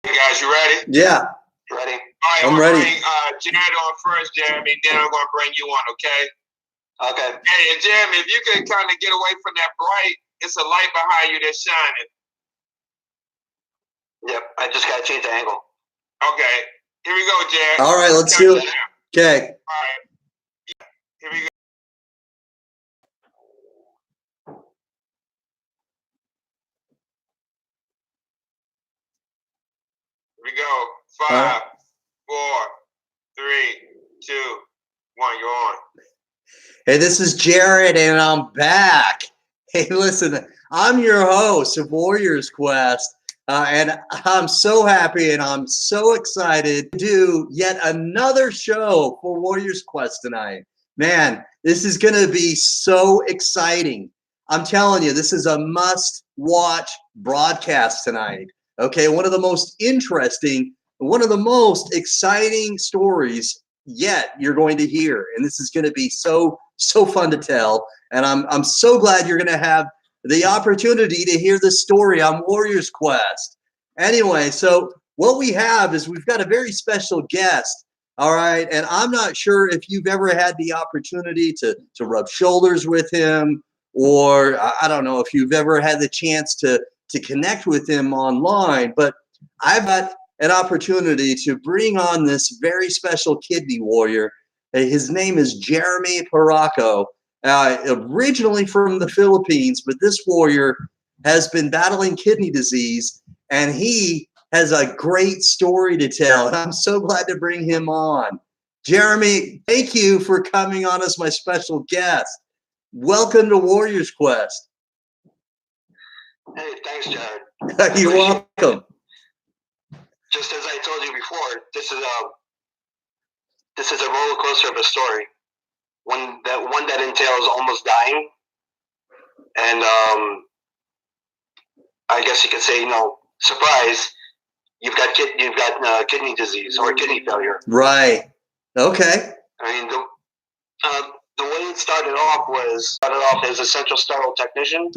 You guys, you ready? Yeah. Ready? All right, I'm ready. Bring Jared on first, Jeremy. Then I'm gonna bring you on. Okay. Okay. Hey, and Jeremy, if you could kind of get away from that bright, it's a light behind you that's shining. Yep. I just gotta change the angle. Okay. Here we go, Jared. All right, let's do it. Okay. All right. Here we go. Here we go. 5, 4, 3, 2, 1. You're on. Hey, this is Jared, and I'm back. Hey, listen, I'm your host of Warriors Quest, and I'm so happy and I'm so excited to do yet another show for Warriors Quest tonight. Man, this is going to be so exciting. I'm telling you, this is a must-watch broadcast tonight. Okay, one of the most interesting, one of the most exciting stories yet you're going to hear, and this is going to be so fun to tell. And I'm so glad you're going to have the opportunity to hear the story on Warriors Quest. Anyway, so what we have is we've got a very special guest. All right, and I'm not sure if you've ever had the opportunity to rub shoulders with him, or I don't know if you've ever had the chance to connect with him online, but I've got an opportunity to bring on this very special kidney warrior. His name is Jeremy Paraco, originally from the Philippines, but this warrior has been battling kidney disease, and he has a great story to tell. And I'm so glad to bring him on. Jeremy, thank you for coming on as my special guest. Welcome to Warriors Quest. Hey, thanks, Jared. You're welcome. Just as I told you before, this is a roller coaster of a story. One that entails almost dying, and I guess you could say, surprise, you've got kidney disease or kidney failure. Right. Okay. I mean, the way it started off as a central sterile technician.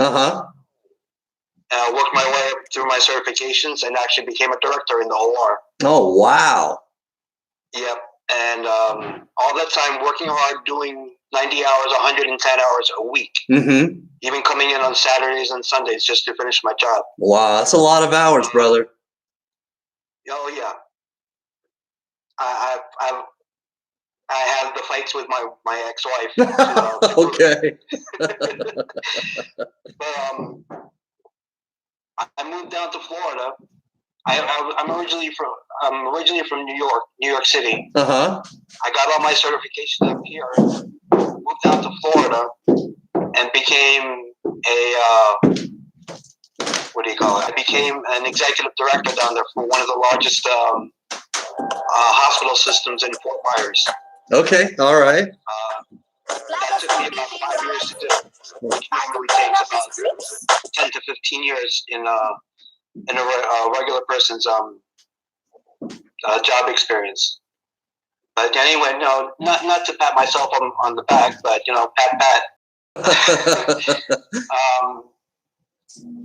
Worked my way up through my certifications and actually became a director in the OR. Oh, wow. Yep. And all that time working hard, doing 90 hours, 110 hours a week. Mm-hmm. Even coming in on Saturdays and Sundays just to finish my job. Wow, that's a lot of hours, brother. Oh, yeah. I have the fights with my ex-wife. Okay. But I moved down to Florida. I'm originally from New York City. I got all my certifications up here. Moved down to Florida and became I became an executive director down there for one of the largest hospital systems in Fort Myers. Okay. All right. That took me about 5 years to do, which normally takes about 10 to 15 years in a regular person's job experience. But anyway, no, not to pat myself on the back, but pat.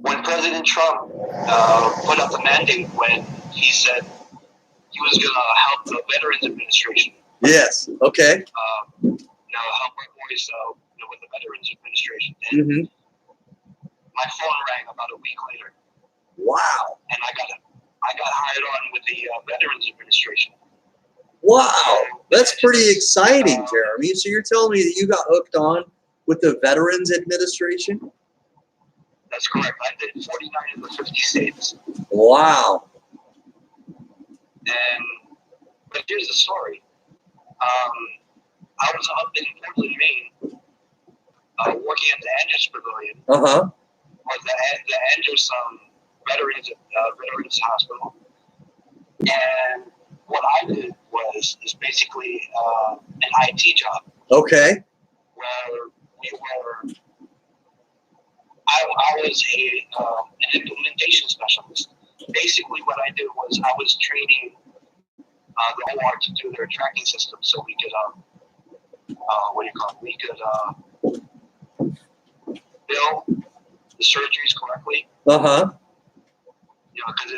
When President Trump put up the mandate, when he said he was going to help the Veterans Administration. Yes. Okay. Help our boys with the Veterans Administration. And my phone rang about a week later. Wow. And I got hired on with the Veterans Administration. Wow, that's pretty exciting, Jeremy. So you're telling me that you got hooked on with the Veterans Administration? That's correct. I did 49 of the 50 states. Wow. But here's the story. I was up in Portland, Maine, working at the Andrews Pavilion. Or the Andrews Veterans Hospital. And what I did was basically an IT job. Okay. Where I was an implementation specialist. Basically, what I did was I was training the OR to do their tracking system, so we could we could bill the surgeries correctly. Uh-huh. Because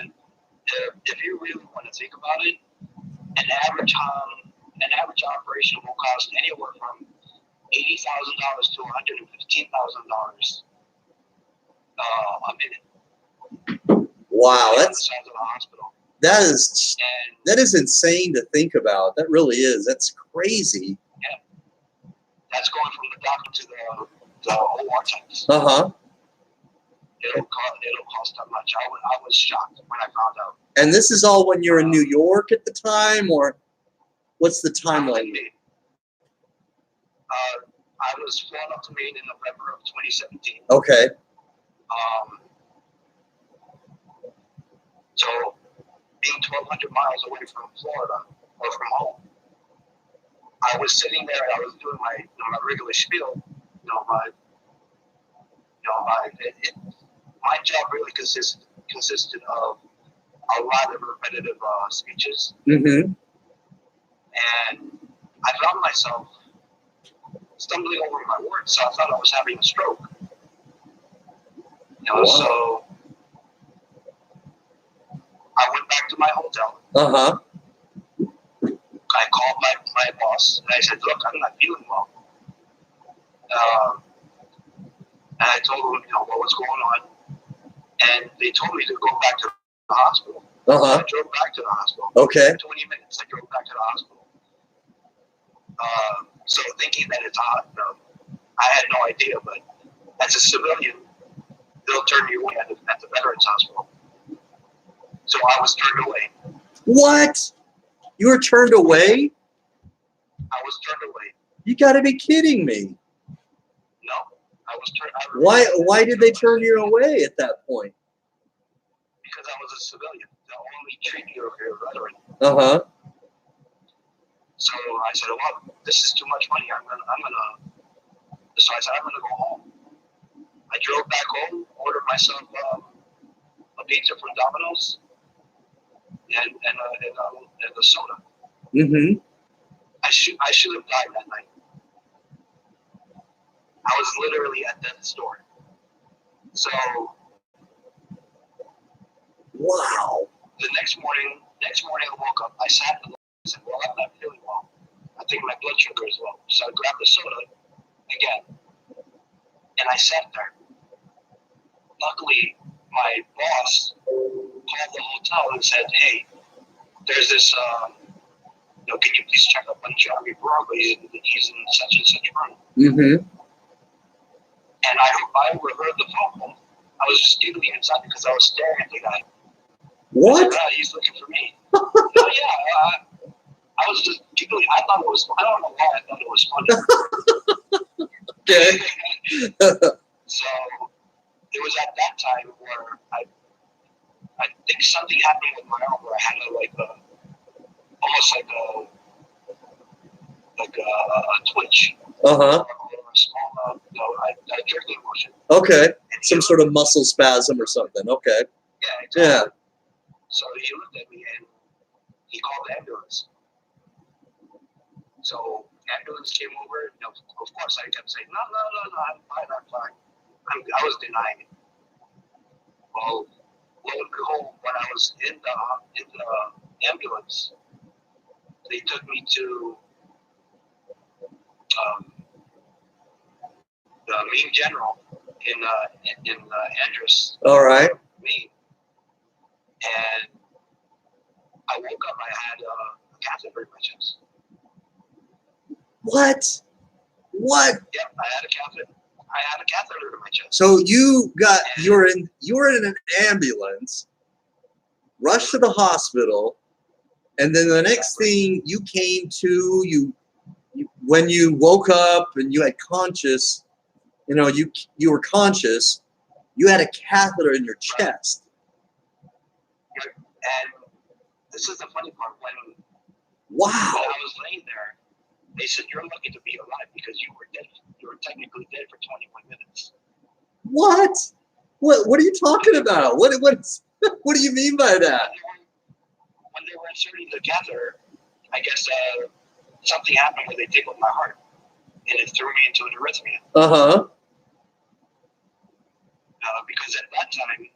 if you really want to think about it, an average operation will cost anywhere from $80,000 to $115,000 a minute. Wow, The that's size of the hospital. that is insane to think about. That really is. That's crazy. Yeah, that's going from the doctor to the OR techs. It'll cost that much. I was shocked when I found out. And this is all when you're in New York at the time, or what's the timeline? I was flown up to Maine in November of 2017. Okay. So being 1,200 miles away from Florida or from home, I was sitting there and I was doing my regular spiel. My job really consisted of a lot of repetitive speeches. Mm-hmm. And I found myself stumbling over my words, so I thought I was having a stroke. Wow. So I went back to my hotel. I called my boss and I said, "Look, I'm not feeling well." And I told them, what was going on. And they told me to go back to the hospital. I drove back to the hospital. Okay. 20 minutes, I drove back to the hospital. So thinking that it's hot, I had no idea, but as a civilian, they'll turn you away at the Veterans Hospital. So I was turned away. What? You were turned away? I was turned away. You got to be kidding me. No, I was turned. Why did they turn you away at that point? Because I was a civilian. They'll only treat you if you're a veteran. So I said, "Well, this is too much money. So I said, I'm gonna go home." I drove back home, ordered myself a pizza from Domino's and a soda. Mm-hmm. I should have died that night. I was literally at death's door. So wow. The next morning I woke up. I sat in the and said, "Well, I'm not feeling well. I think my blood sugar is low." So I grabbed the soda again, and I sat there. Luckily, my boss called the hotel and said, "Hey, there's this. Can you please check up on Jeremy Brogo? He's in such and such room." Mm-hmm. And I overheard the phone call. I was just giggling inside because I was staring at the guy. What? I said, "He's looking for me." Oh yeah. I was just giggling. I thought it was. I don't know why I thought it was funny. Okay. So it was at that time where I think something happened with my arm where I had almost like a twitch. Uh-huh. Or a small, I jerked the emotion. Okay. Some sort of muscle spasm or something. Okay. Yeah, exactly. Yeah. So he looked at me and he called the ambulance. So ambulance came over. Of course, I kept saying, no, I'm fine. I was denying it. Well, lo and behold, when I was in the ambulance, they took me to the main general in Andros. All right. Maine. And I woke up. I had a catheter in my chest. What? Yep, I had a catheter in my chest. So you were in an ambulance, rushed to the hospital, and then the next thing you came to, when you woke up and you had conscious, you were conscious, you had a catheter in your chest. And this is the funny part. Wow. When I was laying there, they said, "You're lucky to be alive because you were dead. You were technically dead for 21 minutes." What? What are you talking about? What do you mean by that? When they were inserting the catheter, I guess something happened where they tickled my heart, and it threw me into an arrhythmia. Because at that time,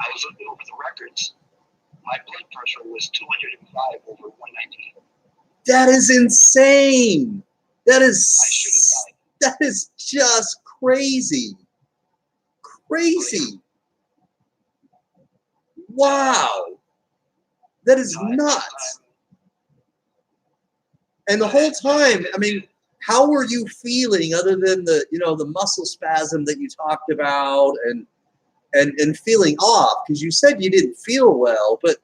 I was looking over the records, my blood pressure was 205 over 190. That is insane. That is, I should have died. that is just crazy. Crazy. Wow. That is nuts. And the whole time, I mean, how were you feeling other than the, the muscle spasm that you talked about and feeling off? Because you said you didn't feel well, but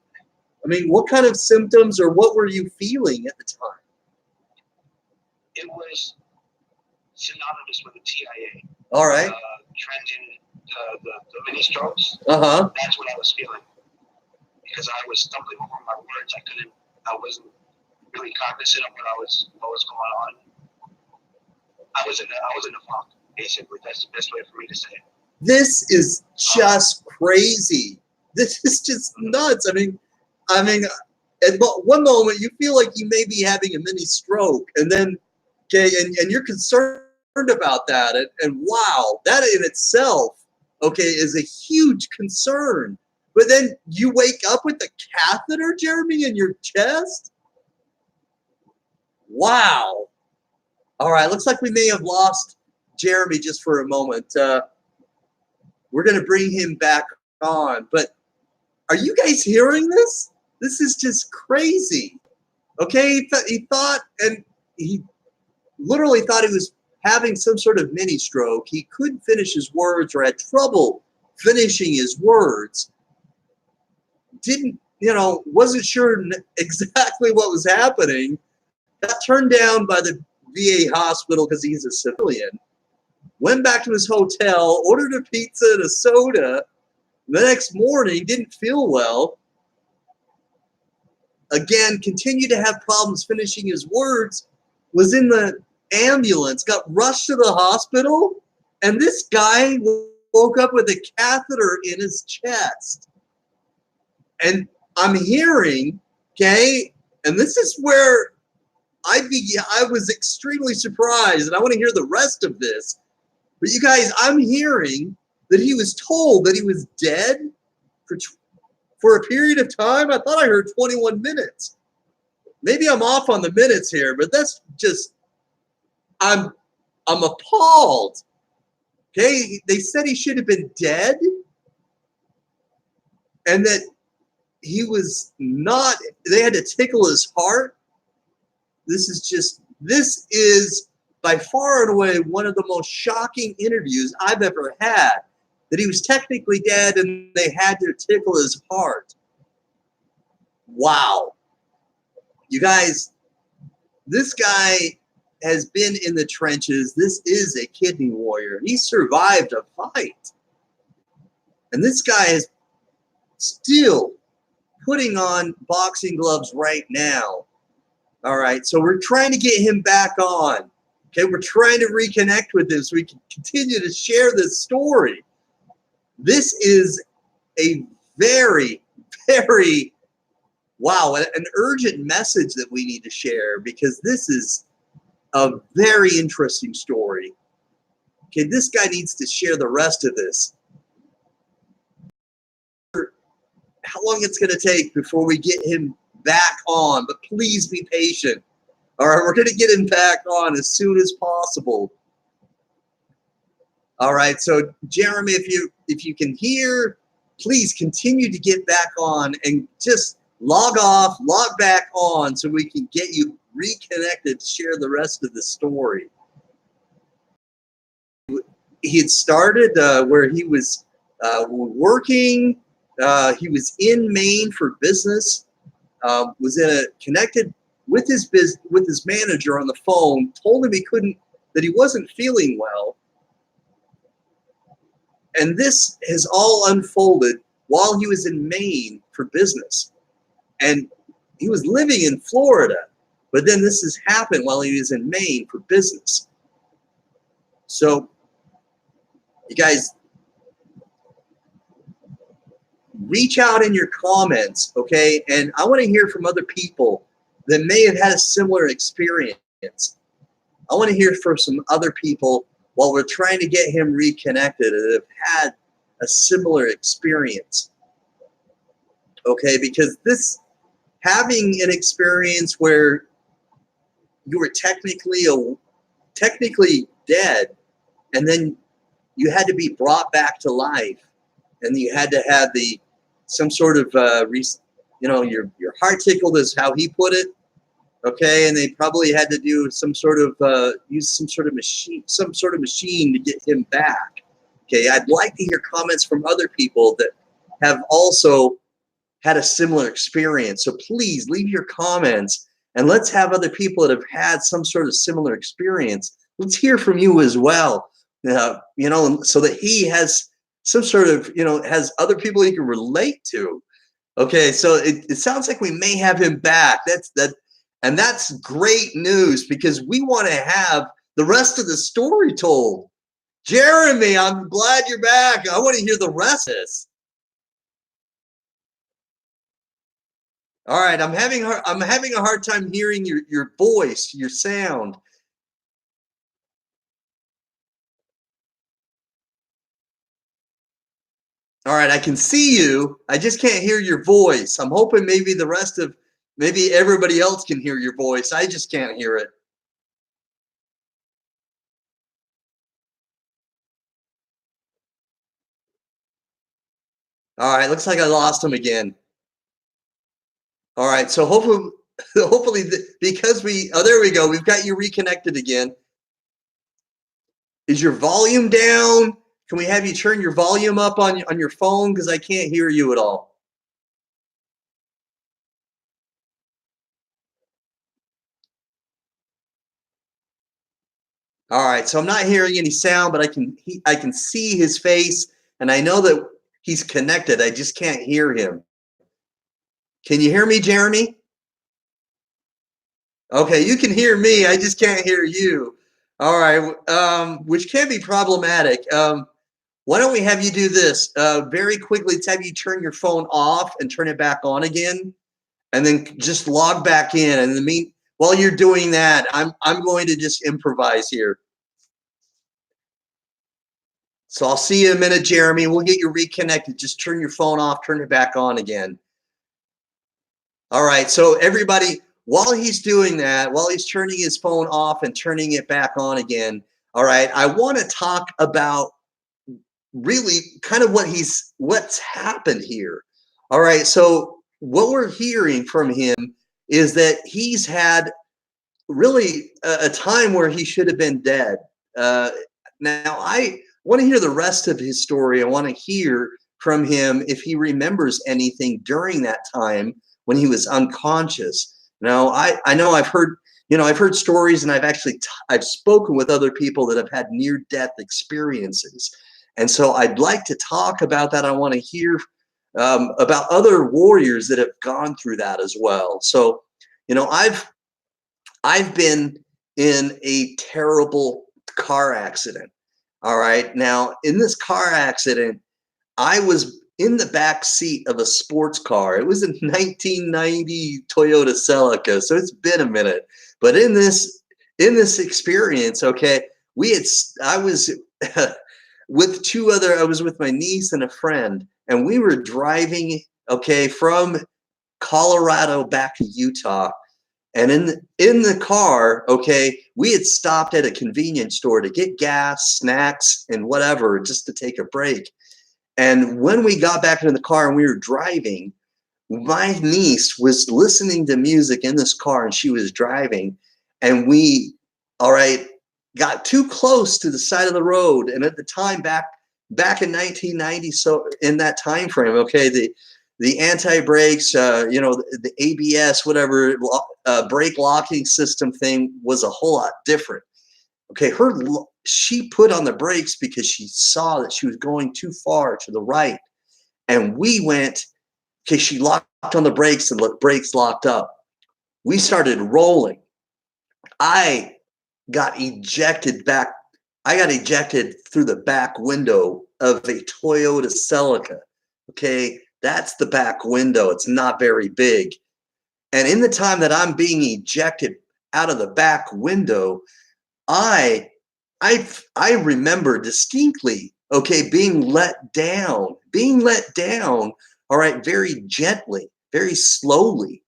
I mean, what kind of symptoms or what were you feeling at the time? It was synonymous with the TIA. All right. Transient, the mini strokes. Uh-huh. That's what I was feeling. Because I was stumbling over my words. I wasn't really cognizant of what was going on. I was in a funk, basically. That's the best way for me to say it. This is just crazy. This is just nuts. I mean, at one moment you feel like you may be having a mini stroke, and then and you're concerned about that, and wow, that in itself, is a huge concern. But then you wake up with the catheter, Jeremy, in your chest. Wow. All right, looks like we may have lost Jeremy just for a moment. We're going to bring him back on. But are you guys hearing this? This is just crazy. Okay, he thought, and he literally thought he was having some sort of mini stroke. He couldn't finish his words or had trouble finishing his words. Wasn't sure exactly what was happening. Got turned down by the VA hospital because he's a civilian. Went back to his hotel, ordered a pizza and a soda. The next morning, didn't feel well. Again, continued to have problems finishing his words. Was in the ambulance, got rushed to the hospital, and this guy woke up with a catheter in his chest. And I'm hearing, and this is where I was extremely surprised, and I want to hear the rest of this. But you guys, I'm hearing that he was told that he was dead for a period of time. I thought I heard 21 minutes. Maybe I'm off on the minutes here, but that's just, I'm appalled. Okay, they said he should have been dead, and that he was not, they had to tickle his heart. This is by far and away one of the most shocking interviews I've ever had, that he was technically dead and they had to tickle his heart. Wow. You guys, this guy has been in the trenches. This is a kidney warrior. He survived a fight. And this guy is still putting on boxing gloves right now. All right, so we're trying to get him back on. Okay, we're trying to reconnect with him so we can continue to share this story. This is a very, very, wow, an urgent message that we need to share, because this is a very interesting story. Okay, this guy needs to share the rest of this. How long it's going to take before we get him back on, but please be patient. All right, we're going to get him back on as soon as possible. All right, so Jeremy, if you can hear, please continue to get back on and just log off, log back on so we can get you reconnected to share the rest of the story. He had started where he was working. He was in Maine for business. Was connected with his manager on the phone. Told him that he wasn't feeling well. And this has all unfolded while he was in Maine for business. And he was living in Florida, but then this has happened while he was in Maine for business. So, you guys, reach out in your comments, okay? And I want to hear from other people that may have had a similar experience. I want to hear from some other people while we're trying to get him reconnected that have had a similar experience. okay? Because this, having an experience where you were technically dead, and then you had to be brought back to life, and you had to have some sort of your heart tickled, is how he put it. Okay, and they probably had to do some sort of use some sort of machine to get him back. Okay, I'd like to hear comments from other people that have also had a similar experience. So please leave your comments, and let's have other people that have had some sort of similar experience. Let's hear from you as well. So that he has some sort of, has other people he can relate to. Okay, so it sounds like we may have him back. And that's great news, because we want to have the rest of the story told. Jeremy, I'm glad you're back. I want to hear the rest of this. All right, I'm having a hard time hearing your voice, your sound. All right, I can see you. I just can't hear your voice. I'm hoping maybe everybody else can hear your voice. I just can't hear it. All right, looks like I lost him again. All right, so hopefully, because there we go. We've got you reconnected again. Is your volume down? Can we have you turn your volume up on your phone, because I can't hear you at all? All right, so I'm not hearing any sound, but I can see his face, and I know that he's connected. I just can't hear him. Can you hear me, Jeremy? Okay, you can hear me. I just can't hear you. All right, which can be problematic. Why don't we have you do this very quickly? Let's have you turn your phone off and turn it back on again, and then just log back in. And while you're doing that, I'm going to just improvise here. So I'll see you in a minute, Jeremy. We'll get you reconnected. Just turn your phone off, turn it back on again. All right, so everybody, while he's doing that, while he's turning his phone off and turning it back on again, all right, I want to talk about really kind of what's happened here. All right, so what we're hearing from him is that he's had really a time where he should have been dead. Now, I want to hear the rest of his story. I want to hear from him if he remembers anything during that time when he was unconscious. Now, I know I've heard stories, and I've spoken with other people that have had near-death experiences. And so I'd like to talk about that. I want to hear about other warriors that have gone through that as well. So, I've been in a terrible car accident. All right. Now, in this car accident, I was in the back seat of a sports car. It was a 1990 Toyota Celica, so it's been a minute. But in this experience, okay, I was with my niece and a friend, and we were driving, okay, from Colorado back to Utah. And in the car, okay, we had stopped at a convenience store to get gas, snacks, and whatever, just to take a break. And when we got back into the car and we were driving, my niece was listening to music in this car, and she was driving. And we, all right, got too close to the side of the road. And at the time, back in 1990, so in that time frame, okay, the anti-brakes, the ABS, whatever, brake locking system thing was a whole lot different. Okay, she put on the brakes because she saw that she was going too far to the right. And we went, okay, she locked on the brakes and the brakes locked up. We started rolling. I got ejected through the back window of a Toyota Celica. Okay, that's the back window. It's not very big. And in the time that I'm being ejected out of the back window, I remember distinctly, okay, being let down all right, very gently, very slowly.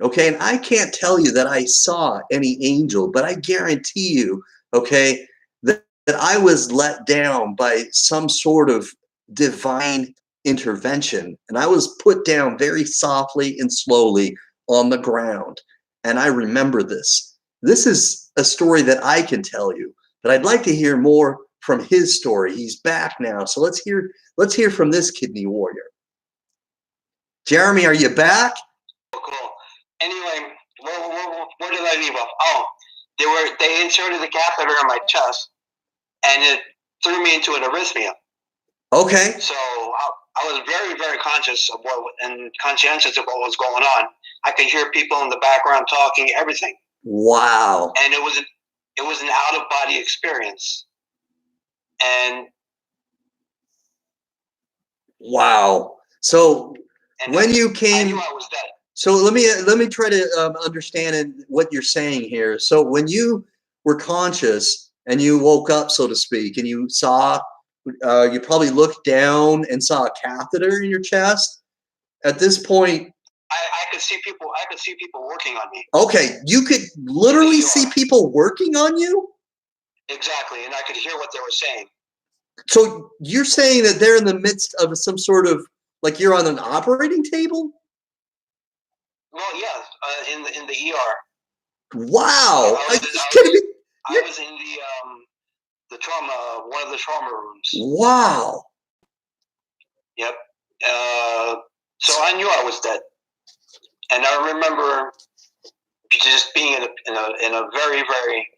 Okay, and I can't tell you that I saw any angel, but I guarantee you, okay, that I was let down by some sort of divine intervention. And I was put down very softly and slowly on the ground. And I remember this. This is a story that I can tell you, but I'd like to hear more from his story. He's back now. So let's hear from this kidney warrior. Jeremy, are you back? Cool. Anyway, where did I leave off? Oh, they inserted the catheter in my chest, and it threw me into an arrhythmia. Okay. So I was very, very conscious of and conscientious of what was going on. I could hear people in the background talking, everything. Wow. And it was an out of body experience. And wow. So when you I came, knew I was dead. so let me try to understand what you're saying here. So when you were conscious and you woke up, so to speak, and you saw, you probably looked down and saw a catheter in your chest. At this point, I could see people. I could see people working on me. okay, you could literally see people working on you. Exactly, and I could hear what they were saying. So you're saying that they're in the midst of some sort of, like, you're on an operating table? Well, yeah, in the ER. Wow. I was in the trauma, one of the trauma rooms. Wow. Yep. So I knew I was dead, and I remember just being in a very, very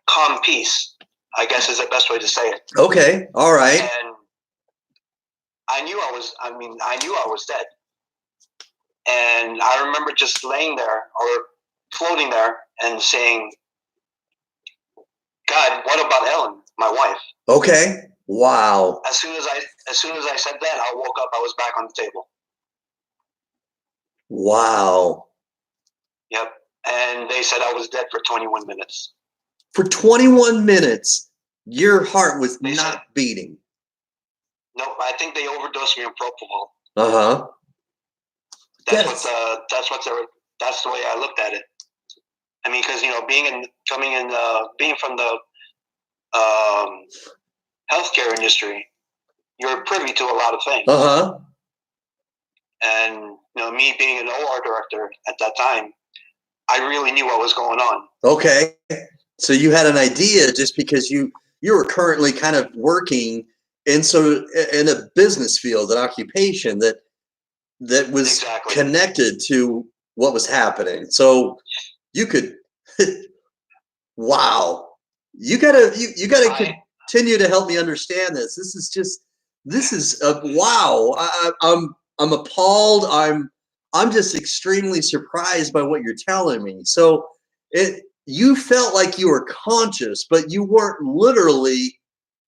calm peace, I guess is the best way to say it. Okay. All right. And I knew I was dead. And I remember just laying there or floating there and saying, God, what about Ellen, my wife? Okay. Wow. As soon as I said that, I woke up, I was back on the table. Wow. Yep. And they said I was dead for 21 minutes. For 21 minutes, your heart was not beating. No, I think they overdosed me on propofol. Uh-huh. That's the way I looked at it. I mean, because being from the healthcare industry, you're privy to a lot of things. Uh-huh. And me being an OR director at that time, I really knew what was going on. Okay. So you had an idea just because you were currently kind of working in a business field, an occupation that was connected to what was happening. So you could, wow. You gotta continue to help me understand this. This is wow. I'm appalled. I'm just extremely surprised by what you're telling me. So you felt like you were conscious, but you weren't literally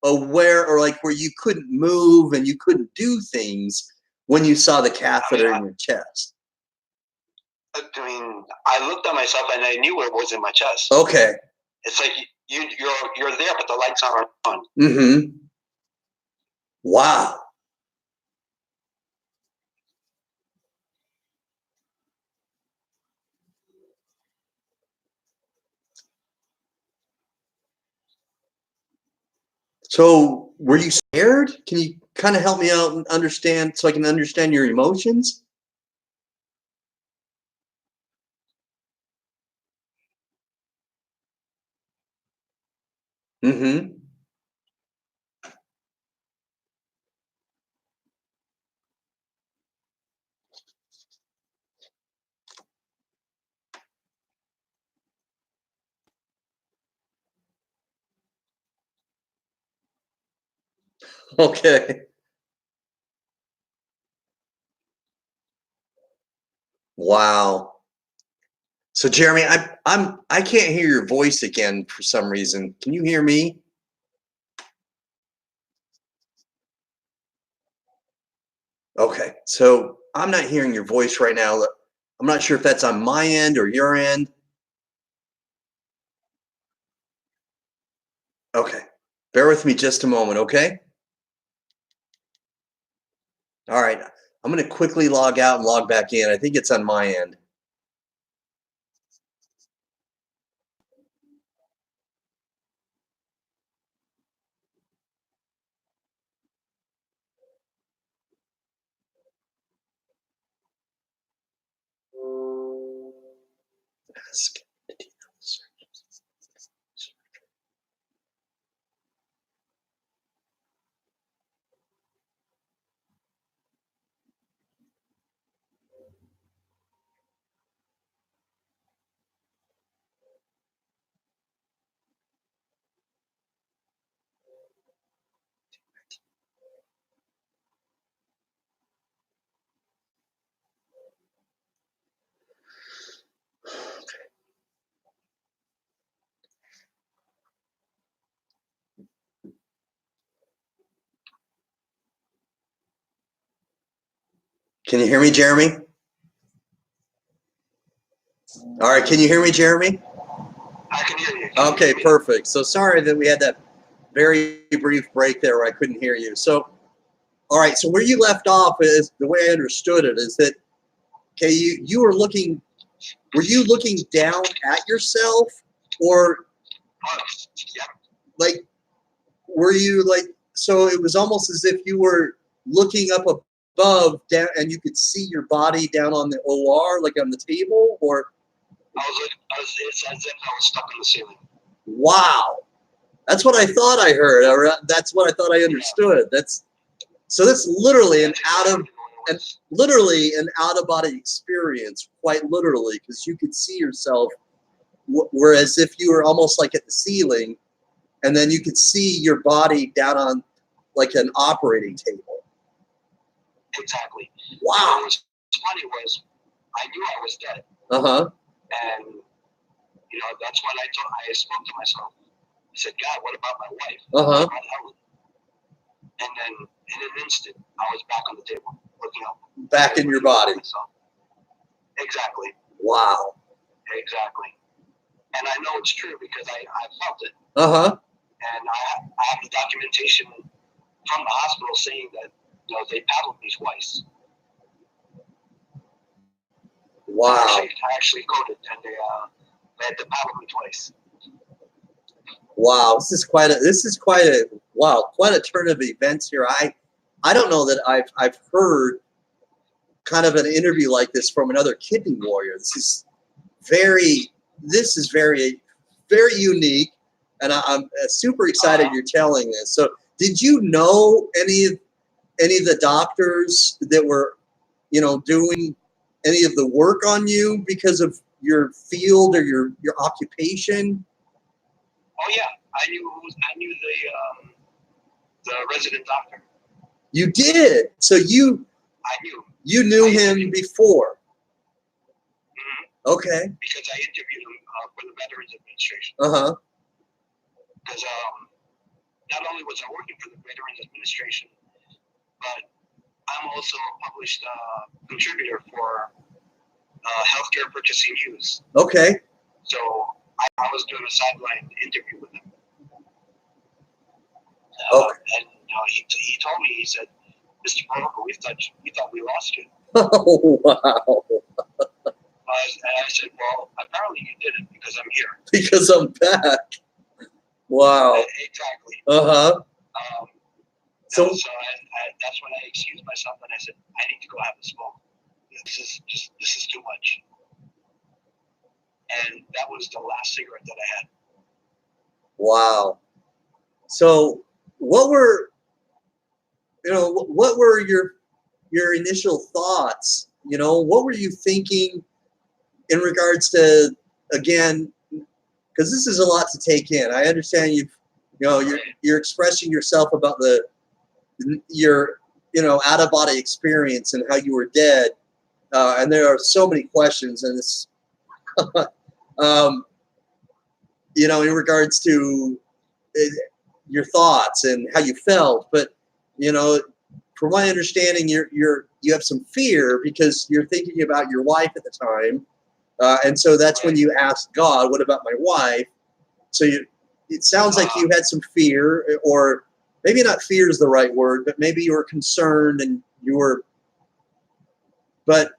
aware, or like where you couldn't move and you couldn't do things when you saw the catheter in your chest. I mean, I looked at myself and I knew it was in my chest. Okay. It's like you're there, but the lights aren't on. Mm-hmm. Wow. So were you scared? Can you kind of help me out and understand, so I can understand your emotions? Mm-hmm. Okay. Wow. So Jeremy, I can't hear your voice again for some reason. Can you hear me? Okay. So I'm not hearing your voice right now. I'm not sure if that's on my end or your end. Okay. Bear with me just a moment, okay? All right. I'm going to quickly log out and log back in. I think it's on my end. Can you hear me, Jeremy? All right. Can you hear me, Jeremy? I can hear you. Okay, perfect. So sorry that we had that very brief break there where I couldn't hear you. So, all right. So where you left off is the way I understood it is that, okay, you were looking down at yourself, or Yeah. like, were you like, so it was almost as if you were looking up above down and you could see your body down on the OR, like on the table, or? It's as if I was stuck in the ceiling. Wow. That's what I thought I heard, or that's what I thought I understood. That's literally an out of body experience, quite literally, because you could see yourself, whereas if you were almost like at the ceiling, and then you could see your body down on like an operating table. Exactly. Wow. What was funny was I knew I was dead. Uh-huh. And that's when I spoke to myself. I said, God, what about my wife? Uh-huh. What about Helen? And then in an instant, I was back on the table, looking up. Back in your body. Exactly. Wow. Exactly. And I know it's true because I felt it. Uh-huh. And I have the documentation from the hospital saying that they paddled me twice. Wow. I actually coded, and they had to paddle me twice. Wow, this is quite a turn of events here. I don't know that I've heard kind of an interview like this from another kidney warrior. This is very very unique, and I'm super excited you're telling this. So, did you know any of the doctors that were, doing any of the work on you because of your field or your occupation? Oh yeah, I knew the resident doctor. You did. So you knew him before. Mm-hmm. Okay. Because I interviewed him for the Veterans Administration. Uh-huh. Because not only was I working for the Veterans Administration, but I'm also a published contributor for Healthcare Purchasing News. Okay. So I was doing a sideline interview with him. Okay. And he told me, he said, Mr. Broker, we thought we lost you. Oh, wow. And I said, well, apparently you didn't because I'm here. Because I'm back. Wow. Exactly. Uh-huh. So that's when I excused myself and I said, I need to go have a smoke. This is too much. And that was the last cigarette that I had. wow. So what were your initial thoughts? What were you thinking in regards to, again, because this is a lot to take in. I understand you're expressing yourself about your out of body experience and how you were dead, and there are so many questions, and it's in regards to your thoughts and how you felt, but from my understanding, you have some fear because you're thinking about your wife at the time, and so that's when you asked God, "What about my wife?" So it sounds like you had some fear, or maybe not fear is the right word, but maybe you were concerned and but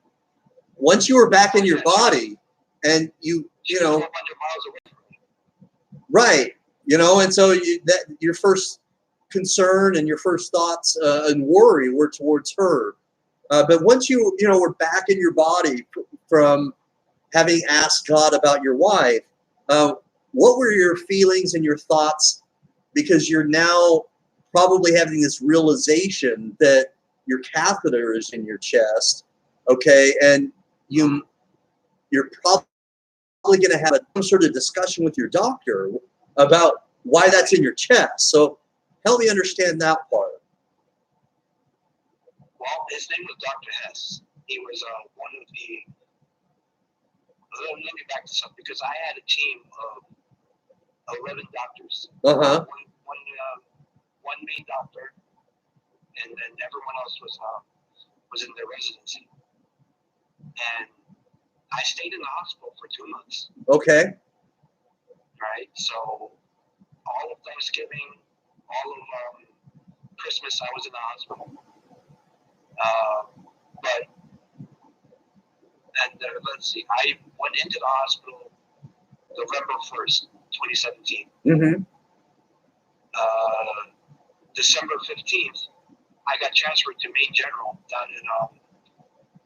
once you were back in your body, and you know, 100 miles away from me. right, you know, and so your first concern and your first thoughts and worry were towards her. But once you know, were back in your body from having asked God about your wife, what were your feelings and your thoughts? Because you're now probably having this realization that your catheter is in your chest, okay, and you're probably going to have some sort of discussion with your doctor about why that's in your chest. So help me understand that part. Well, his name was Dr. Hess. He was one of the. Let me back this up, because I had a team of 11 doctors. One main doctor, and then everyone else was in their residency. And I stayed in the hospital for 2 months. Okay. Right. So all of Thanksgiving, all of Christmas, I was in the hospital. Let's see, I went into the hospital November 1st, 2017. Mm-hmm. December 15th, I got transferred to Maine General down in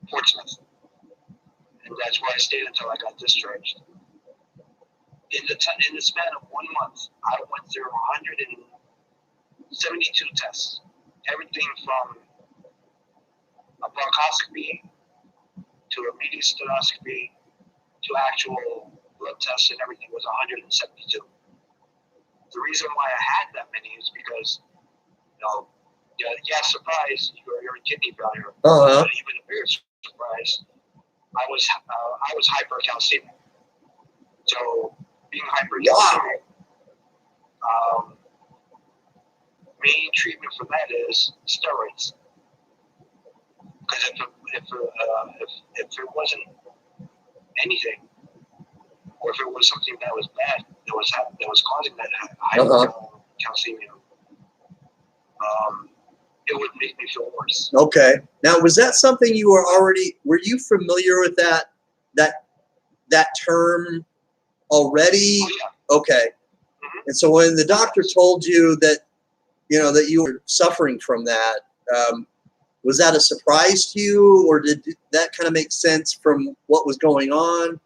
Portsmouth. And that's where I stayed until I got discharged. In the span of 1 month, I went through 172 tests. Everything from a bronchoscopy to a medial stethoscopy to actual blood tests, and everything was 172. The reason why I had that many is because, surprise, you're a kidney failure. But even a bigger surprise, I was hypercalcemic. So being hypercalcemic, main treatment for that is steroids. Because if it wasn't anything, or if it was something that was bad that was causing that hypercalcemia, it would make me feel worse. Okay. Now, was that something you were you familiar with that term already? Oh, yeah. Okay. Mm-hmm. And so when the doctor told you that, that you were suffering from that, was that a surprise to you, or did that kind of make sense from what was going on?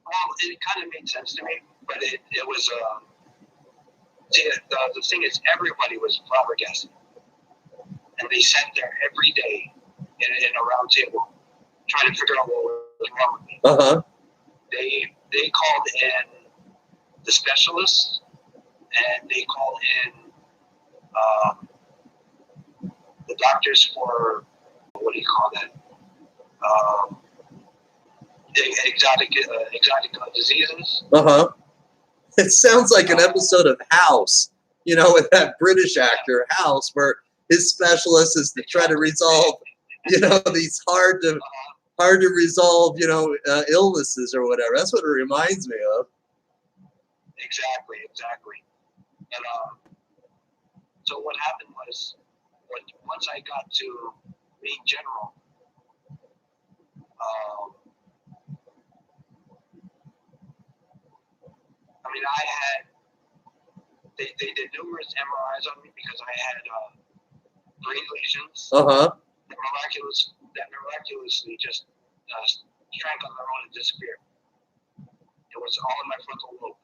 Well, it kind of made sense to me, but it was, the thing is, everybody was flabbergasted. And they sat there every day in a round table trying to figure out what was wrong with me. Uh-huh. They called in the specialists, and they called in the doctors for, what do you call that? Exotic diseases. Uh-huh. It sounds like an episode of House, with that British actor House, where his specialist is to try to resolve, these hard to resolve, illnesses or whatever. That's what it reminds me of. Exactly. And so what happened was, once I got to Maine General, they did numerous MRIs on me because I had brain lesions that miraculously just shrank on their own and disappeared. It was all in my frontal lobe.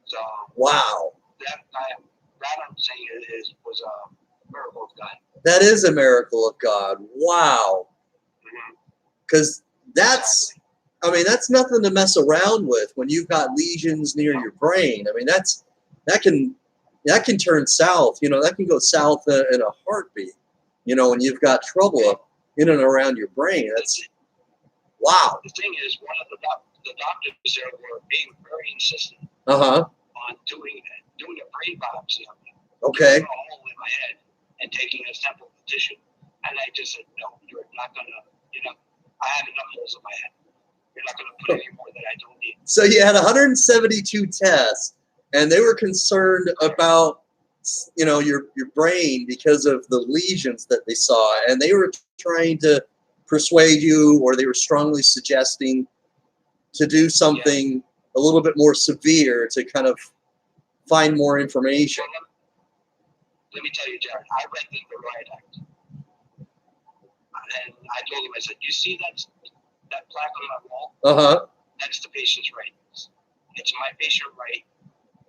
So wow, that I'm saying was a miracle of God. That is a miracle of God. Wow. Because that's nothing to mess around with when you've got lesions near your brain. I mean, that can turn south. That can go south in a heartbeat. When you've got trouble in and around your brain. That's wow. The thing is, one of the doctors there were being very insistent on doing a brain biopsy on me. Okay. A hole in my head and taking a sample of tissue, and I just said, no, you're not gonna. I have enough holes in my head. You're not gonna put any more that I don't need. So you had 172 tests, and they were concerned about your brain because of the lesions that they saw, and they were trying to persuade you, or they were strongly suggesting to do something a little bit more severe to kind of find more information. Let me tell you, Jared, I read the Riot Act. And I told him, I said, you see that plaque on my wall? Uh-huh. That's the patient's right. It's my patient right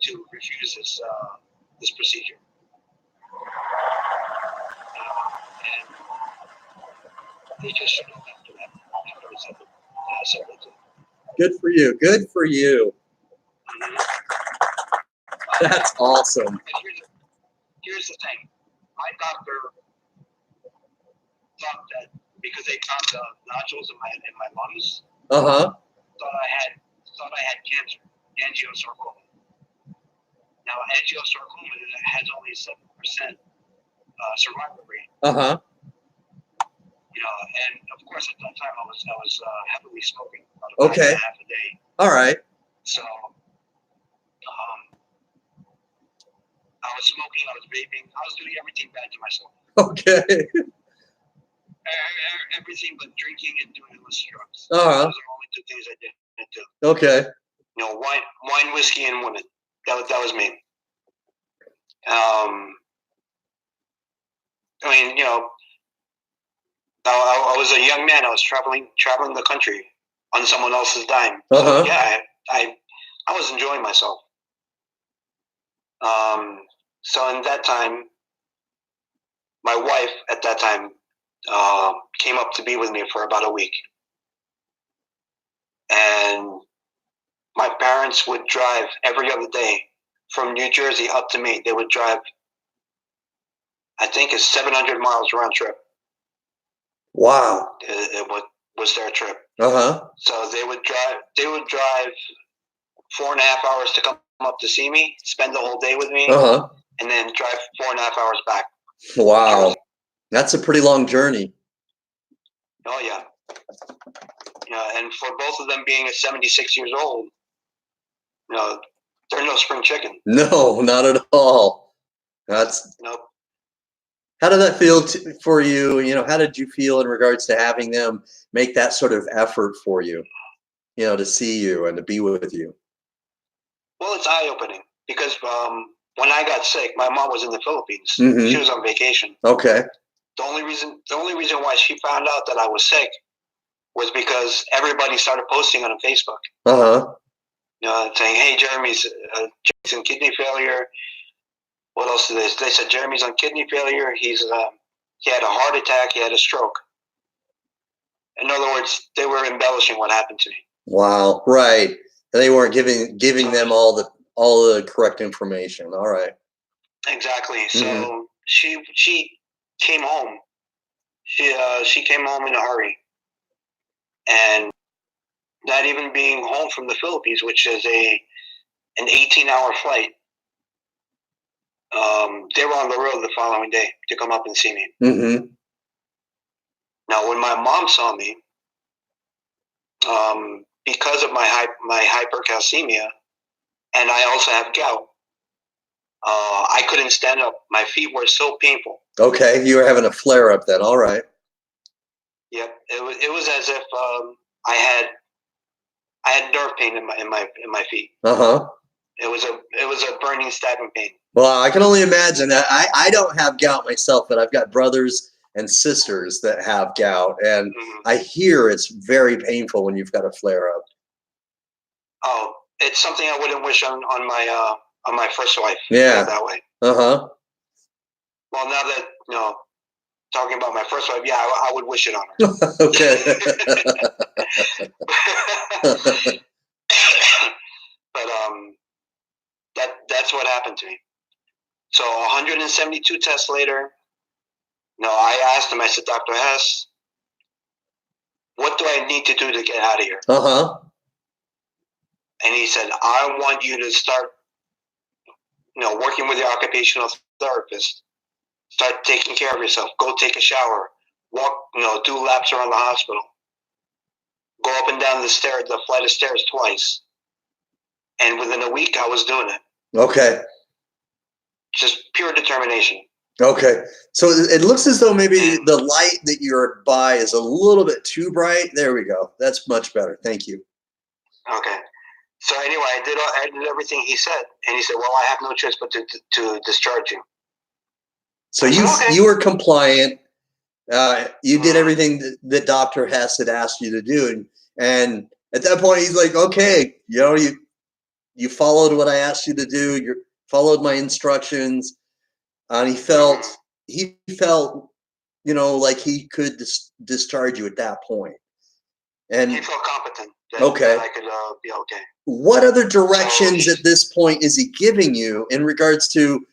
to refuse this procedure. And they just shut up after that. After I said that. Good for you. Good for you. That's awesome. Here's the thing. My doctor thought that because they found the nodules in my lungs, Uh-huh. thought I had cancer, angiosarcoma. Now, angiosarcoma has only a 7% survival rate. Uh-huh. And of course at that time I was heavily smoking, about a Okay. half a day. All right. So I was smoking, I was vaping, I was doing everything bad to myself. Okay. Everything but drinking and doing illicit drugs. Uh-huh. Those are the only two things I didn't do. Okay. Wine, whiskey, and women. That was me. I was a young man. I was traveling the country on someone else's dime. Uh-huh. So yeah, I was enjoying myself. So in that time, my wife at that time came up to be with me for about a week, and my parents would drive every other day from New Jersey up to me. They would drive, I think it's 700 miles round trip. Wow. It was their trip. Uh-huh. So they would drive 4.5 hours to come up to see me, spend the whole day with me, Uh-huh. and then drive 4.5 hours back. Wow. That's a pretty long journey. Oh yeah. And for both of them being 76 years old, they're no spring chicken. No, not at all. That's Nope. How did that feel for you? How did you feel in regards to having them make that sort of effort for you, to see you and to be with you? Well, it's eye-opening because when I got sick, my mom was in the Philippines. Mm-hmm. She was on vacation. Okay. The only reason why she found out that I was sick was because everybody started posting on Facebook. Uh-huh. Saying, "Hey, Jeremy's in kidney failure." What else did they said? Jeremy's on kidney failure. He had a heart attack. He had a stroke. In other words, they were embellishing what happened to me. Wow. Right. They weren't giving them all the correct information. All right. Exactly. Mm-hmm. So she came home. She came home in a hurry, and not even being home from the Philippines, which is an 18-hour flight. They were on the road the following day to come up and see me. Mm-hmm. Now, when my mom saw me, because of my hypercalcemia, and I also have gout, I couldn't stand up. My feet were so painful. Okay, you were having a flare up then. All right. Yep, it was as if I had nerve pain in my feet. Uh-huh. It was a burning, stabbing pain. Well, I can only imagine. I don't have gout myself, but I've got brothers and sisters that have gout, and Mm-hmm. I hear it's very painful when you've got a flare up. Oh, it's something I wouldn't wish on my first wife. Yeah. That way. Uh-huh. Well, now that talking about my first wife, yeah, I would wish it on her. Okay. But that's what happened to me. So 172 tests later, I asked him. I said, Dr. Hess, what do I need to do to get out of here? Uh-huh. And he said, I want you to start, working with your occupational therapist. Start taking care of yourself. Go take a shower. Walk, do laps around the hospital. Go up and down the flight of stairs twice. And within a week, I was doing it. Okay. just pure determination. Okay. So it looks as though maybe the light that you're by is a little bit too bright. There we go. That's much better. Thank you. Okay. So anyway, I did everything he said, and he said, "Well, I have no choice but to discharge you." So you were compliant. You did everything that Dr. Hess had asked you to do, and at that point, he's like, "Okay, you followed what I asked you to do. You followed my instructions." And he felt, like he could discharge you at that point. And he felt competent. That I could be okay. What other directions at this point is he giving you in regards to,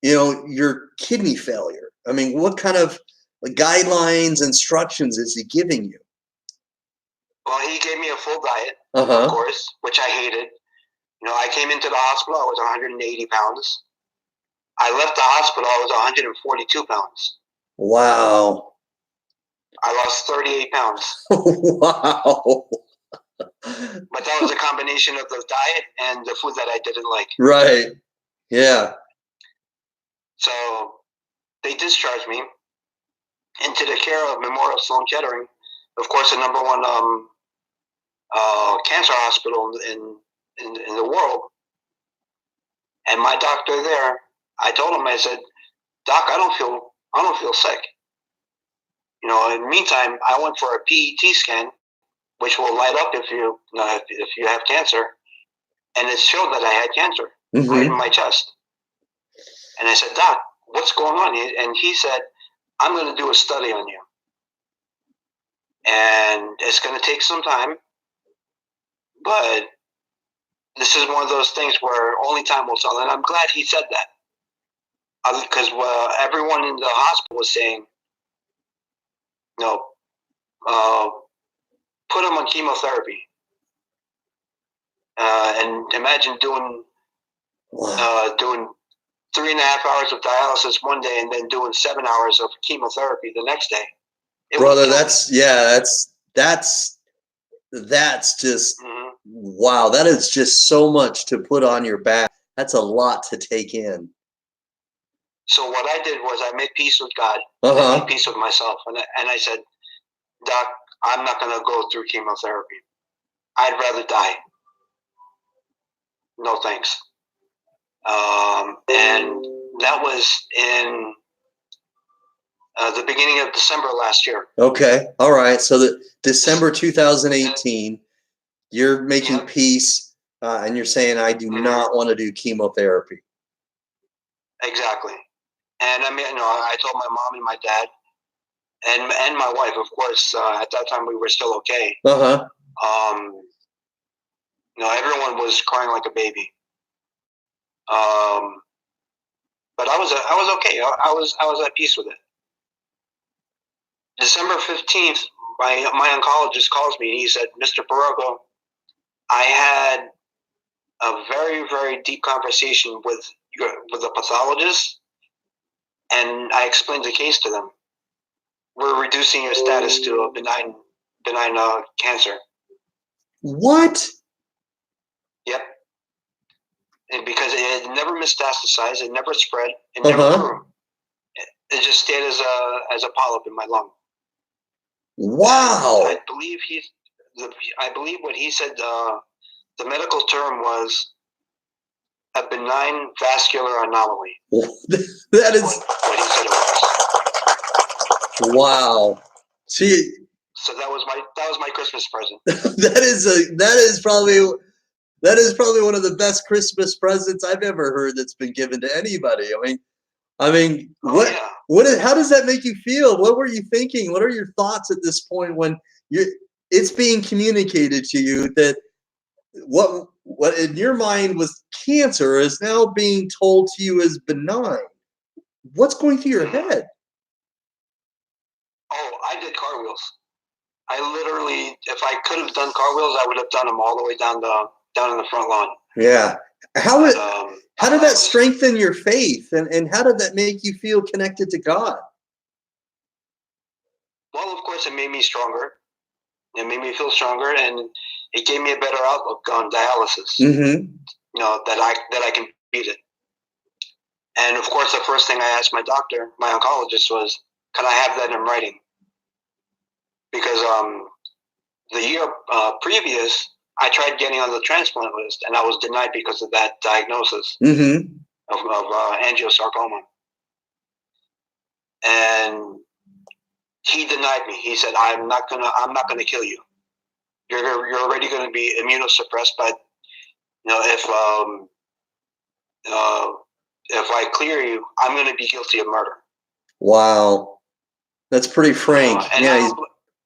your kidney failure? I mean, what kind of guidelines, instructions is he giving you? Well, he gave me a full diet, of course, which I hated. I came into the hospital, I was 180 pounds. I left the hospital, I was 142 pounds. Wow. I lost 38 pounds. Wow. But that was a combination of the diet and the food that I didn't like. Right. Yeah. So they discharged me into the care of Memorial Sloan Kettering, of course, the number one cancer hospital in the world. And my doctor there, I told him, I said, "Doc, I don't feel sick." In the meantime, I went for a PET scan, which will light up if you have cancer, and it showed that I had cancer right in my chest. And I said, "Doc, what's going on?" And he said, "I'm going to do a study on you, and it's going to take some time, but this is one of those things where only time will tell." And I'm glad he said that, because everyone in the hospital was saying, put him on chemotherapy. And imagine doing 3.5 hours of dialysis one day and then doing 7 hours of chemotherapy the next day. Brother, that's just wow. That is just so much to put on your back. That's a lot to take in. So what I did was I made peace with God. I made peace with myself. And I said, "Doc, I'm not going to go through chemotherapy. I'd rather die. No thanks." And that was in the beginning of December last year. Okay. All right. So December 2018, you're making peace, and you're saying, "I do not want to do chemotherapy." Exactly. And I told my mom and my dad and my wife, of course, at that time we were still okay. Everyone was crying like a baby. But I was okay. I was at peace with it. December 15th, my oncologist calls me and he said, "Mr. Parroco, I had a very, very deep conversation with the pathologist, and I explained the case to them. We're reducing your status to a benign cancer." What? Yep. And because it had never metastasized, it never spread, it never grew. It just stayed as a polyp in my lung. Wow. I believe what he said, the medical term was a benign vascular anomaly. That is what he said it was. Wow. See. So that was my Christmas present. that is probably one of the best Christmas presents I've ever heard that's been given to anybody. I mean, how does that make you feel? What were you thinking? What are your thoughts at this point when it's being communicated to you that what in your mind was cancer is now being told to you as benign? What's going through your head? Oh, I did cartwheels. I literally, if I could have done cartwheels, I would have done them all the way down in the front lawn. Yeah. How did that strengthen your faith, and how did that make you feel connected to God? Well, of course, it made me stronger. It made me feel stronger, and it gave me a better outlook on dialysis. That I can beat it. And of course, the first thing I asked my doctor, my oncologist, was, "Can I have that in writing?" Because the year previous, I tried getting on the transplant list, and I was denied because of that diagnosis of angiosarcoma. And he denied me. He said, "I'm not gonna kill you. You're already gonna be immunosuppressed, but if I clear you, I'm gonna be guilty of murder." Wow, that's pretty frank. Yeah.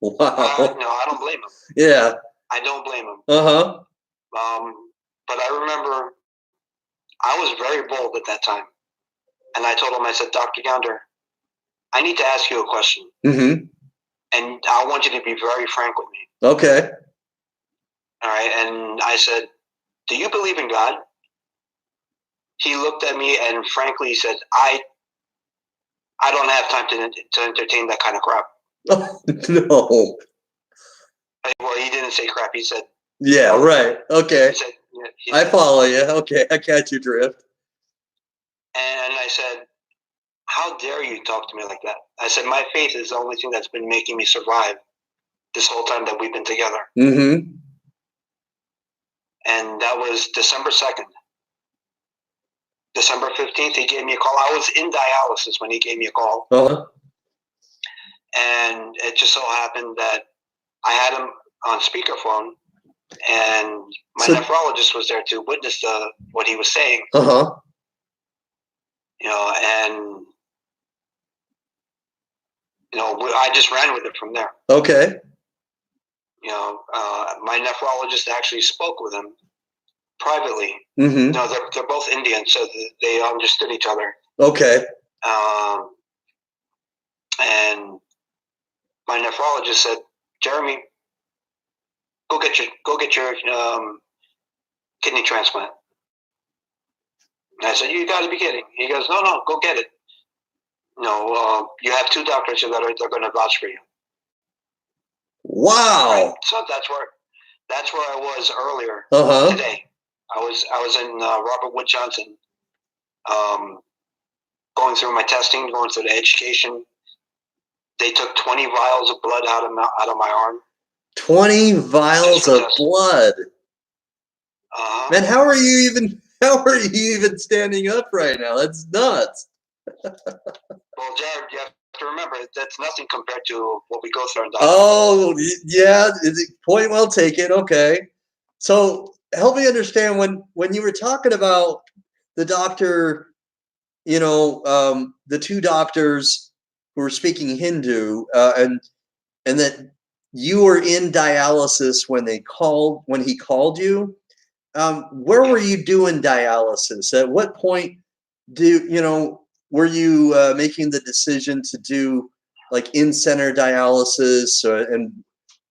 Wow. No, I don't blame him. Yeah. I don't blame him. Uh-huh. But I remember I was very bold at that time. And I told him, I said, "Dr. Gounder, I need to ask you a question. And I want you to be very frank with me." Okay. All right. And I said, "Do you believe in God?" He looked at me and frankly said, I don't have time to entertain that kind of crap. No. Well, he didn't say crap. He said, yeah, right. Okay. He said, I follow you. Okay. I catch your drift. And I said, "How dare you talk to me like that?" I said, "My faith is the only thing that's been making me survive this whole time that we've been together." And that was December 2nd. December 15th, he gave me a call. I was in dialysis when he gave me a call. And it just so happened that I had him on speakerphone, and my nephrologist was there to witness what he was saying. I just ran with it from there. Okay. My nephrologist actually spoke with him privately. They're both Indian, so they understood each other. Okay. And my nephrologist said, "Jeremy, go get your kidney transplant." And I said, "You got to be kidding." He goes, No, go get it. You have two doctors that are going to vouch for you." Wow. Right? So that's where I was earlier today. I was in Robert Wood Johnson, going through my testing, going through the education. They took 20 vials of blood out of my arm. 20 vials of blood. Man, how are you even standing up right now? That's nuts. Well, Jared, you have to remember that's nothing compared to what we go through in dialysis. Oh, yeah. Point well taken. Okay. So help me understand when you were talking about the doctor, the two doctors who were speaking Hindu, and that you were in dialysis when he called you. Where were you doing dialysis? At what point were you making the decision to do like in-center dialysis, and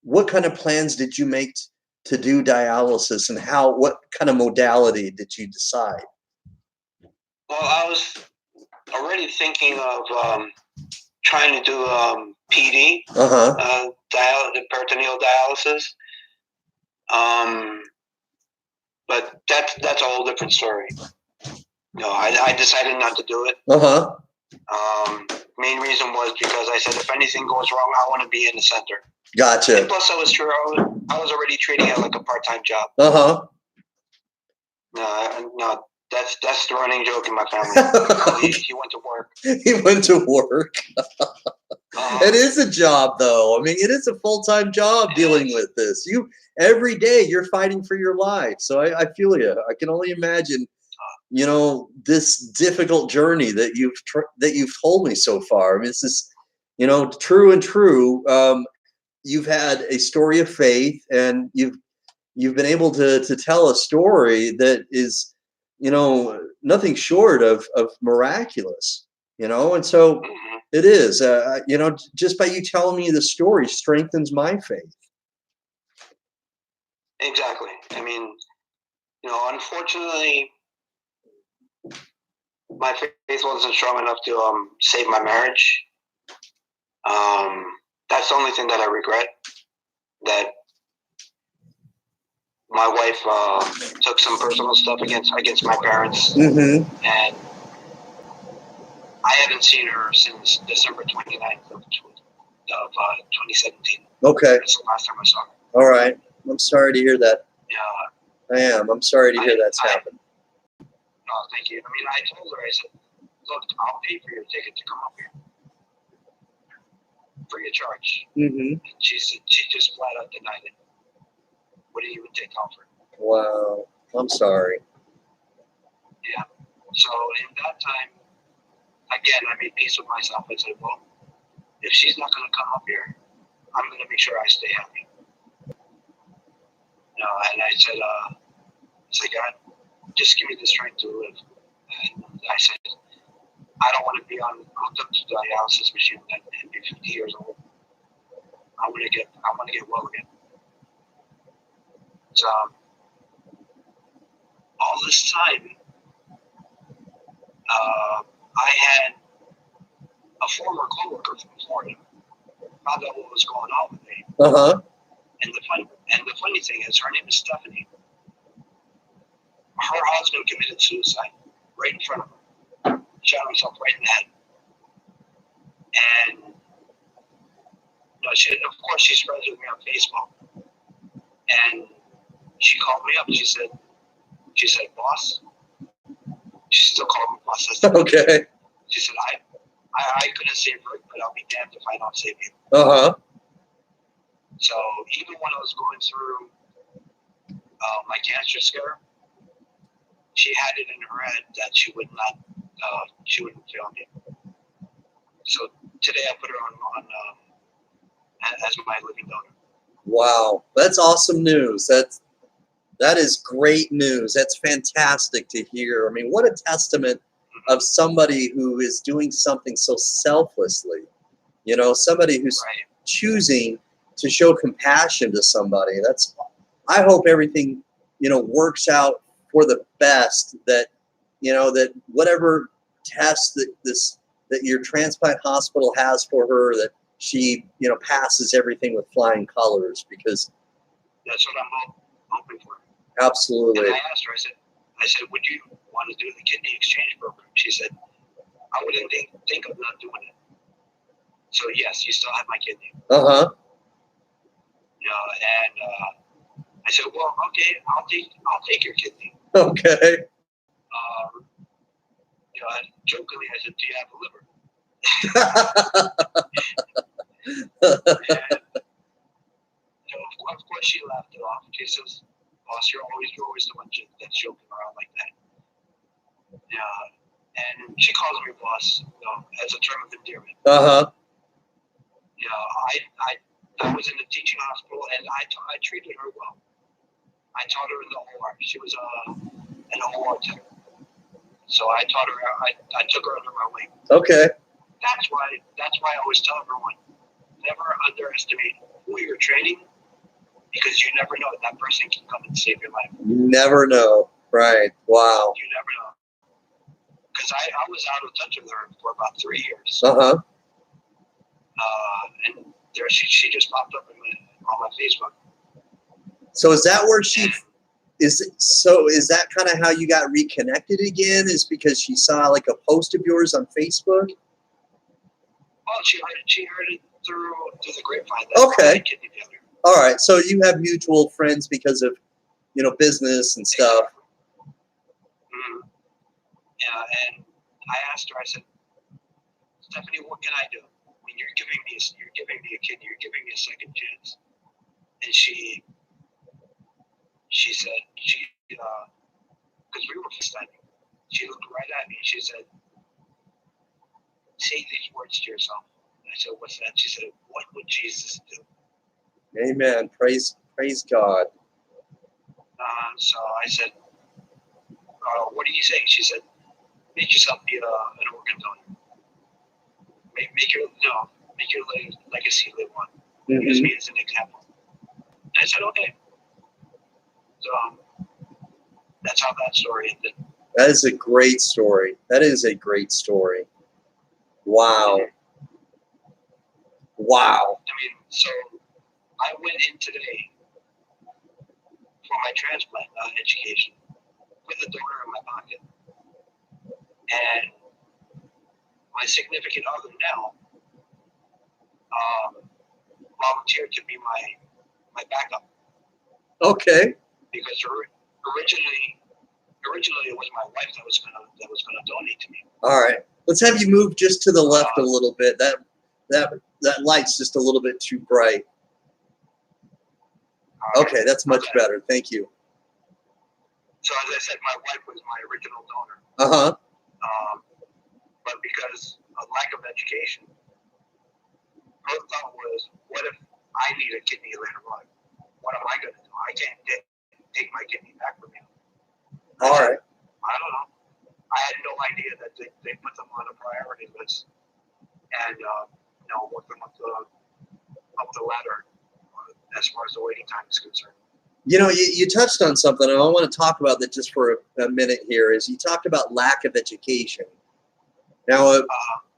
what kind of plans did you make to do dialysis, and what kind of modality did you decide? Well, I was already thinking of trying to do PD, peritoneal dialysis. But that's a whole different story. I decided not to do it. Main reason was because I said, if anything goes wrong, I want to be in the center. Gotcha. And plus, I was already treating it like a part-time job. No, that's the running joke in my family. He went to work. He went to work. It is a job, though. I mean, it is a full-time job dealing with this. Every day you're fighting for your life. So I feel you. I can only imagine, this difficult journey that you've told me so far. I mean, this is, true and true. You've had a story of faith, and you've been able to tell a story that is, nothing short of miraculous, and so it is, just by you telling me the story strengthens my faith. Exactly. I mean, unfortunately, my faith wasn't strong enough to save my marriage. That's the only thing that I regret, that my wife took some personal stuff against my parents, and I haven't seen her since December 29th of 2017. Okay. That's the last time I saw her. All right. I'm sorry to hear that. Yeah. I am. I'm sorry to hear that's happened. No, thank you. I mean, I told her, I said, look, I'll pay for your ticket to come up here. Free of charge. Mm-hmm. And she just flat out denied it. Wouldn't even take offer. Wow. I'm sorry. Yeah. So in that time, again, I made peace with myself. I said, well, if she's not going to come up here, I'm going to make sure I stay happy. You know, and I said, God, just give me the strength to live. And I said, I don't want to be hooked up to the dialysis machine and be 50 years old. I want to get well again. So all this time, I had a former coworker from Florida found out what was going on with me. Uh-huh. And the funny thing is, her name is Stephanie. Her husband committed suicide right in front of her. Shot himself right in the head. And of course, she's friends with me on Facebook. And she called me up. She said, boss. She still called me boss. Okay. She said, I couldn't save her, but I'll be damned if I don't save you. Uh-huh. So even when I was going through my cancer scare, she had it in her head that she wouldn't fail me. So today I put her on as my living donor. Wow, that's awesome news. That is great news. That's fantastic to hear. I mean, what a testament of somebody who is doing something so selflessly. You know, somebody who's choosing to show compassion to somebody. I hope everything, works out for the best, that whatever test that your transplant hospital has for her, that she, passes everything with flying colors, because that's what I'm hoping for. Absolutely. And I asked her, I said, would you want to do the kidney exchange program? She said, I wouldn't think of not doing it. So yes, you still have my kidney. Uh-huh. And I said, well, okay, I'll take your kidney. Okay. And jokingly, I said, do you have a liver? And, of course, she laughed it off. She says, boss, you're always the one that's joking around like that. Yeah. And she calls me boss, as a term of endearment. Uh-huh. I was in a teaching hospital, and I treated her well. I taught her in the OR. She was an OR tech. So I taught her. I took her under my wing. Okay. That's why I always tell everyone, never underestimate who you're training, because you never know, that person can come and save your life. You never know. Right. Wow. You never know. Because I was out of touch with her for about 3 years. Uh-huh. And there she just popped up on my Facebook. So is that where is that kind of how you got reconnected again? Is because she saw like a post of yours on Facebook? Well, she heard it through the grapevine. Okay. All right. So you have mutual friends because of, business and stuff. Mm-hmm. Yeah, and I asked her, I said, Stephanie, what can I do? I mean, you're giving me a kid, you're giving me a second chance. And she said, because we were FaceTiming, she looked right at me and she said, say these words to yourself. And I said, what's that? She said, what would Jesus do? Amen. Praise God. So I said, what are you saying? She said, make yourself be an organ donor. Make your legacy live on. Mm-hmm. Use me as an example. And I said, okay. So that's how that story ended. That is a great story. Wow. Wow. I mean, so I went in today for my transplant education with a donor in my pocket. And my significant other now volunteered to be my backup. Okay. Because originally it was my wife that was gonna donate to me. All right. Let's have you move just to the left a little bit. That light's just a little bit too bright. Okay, that's much better. Thank you. So as I said, my wife was my original donor. But because of lack of education, her thought was, what if I need a kidney later on? What am I going to do? I can't take my kidney back from you. All right. I don't know. I had no idea that they put them on a priority list and work them up the ladder as far as the waiting time is concerned. You know, you touched on something, and I want to talk about that just for a minute here. Is you talked about lack of education. Now,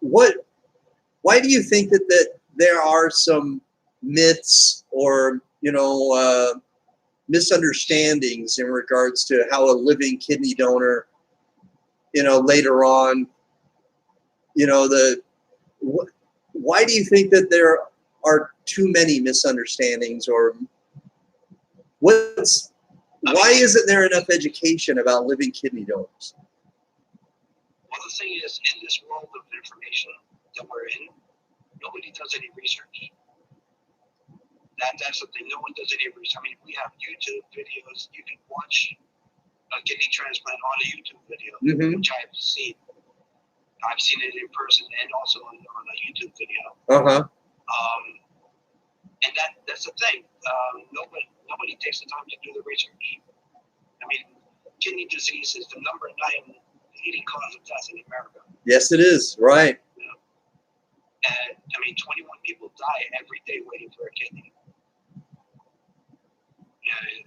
why do you think that there are some myths or misunderstandings in regards to how a living kidney donor, later on, why do you think that there are too many misunderstandings, or why isn't there enough education about living kidney donors? Well, the thing is, in this world of information that we're in, nobody does any research. That's the thing. No one does any research. I mean, we have YouTube videos. You can watch a kidney transplant on a YouTube video, which I've seen. I've seen it in person and also on a YouTube video. And that's the thing. Nobody takes the time to do the research. I mean, kidney disease is the number 9 leading cause of death in America. Yes, it is. Right. And I mean, 21 people die every day waiting for a kidney. And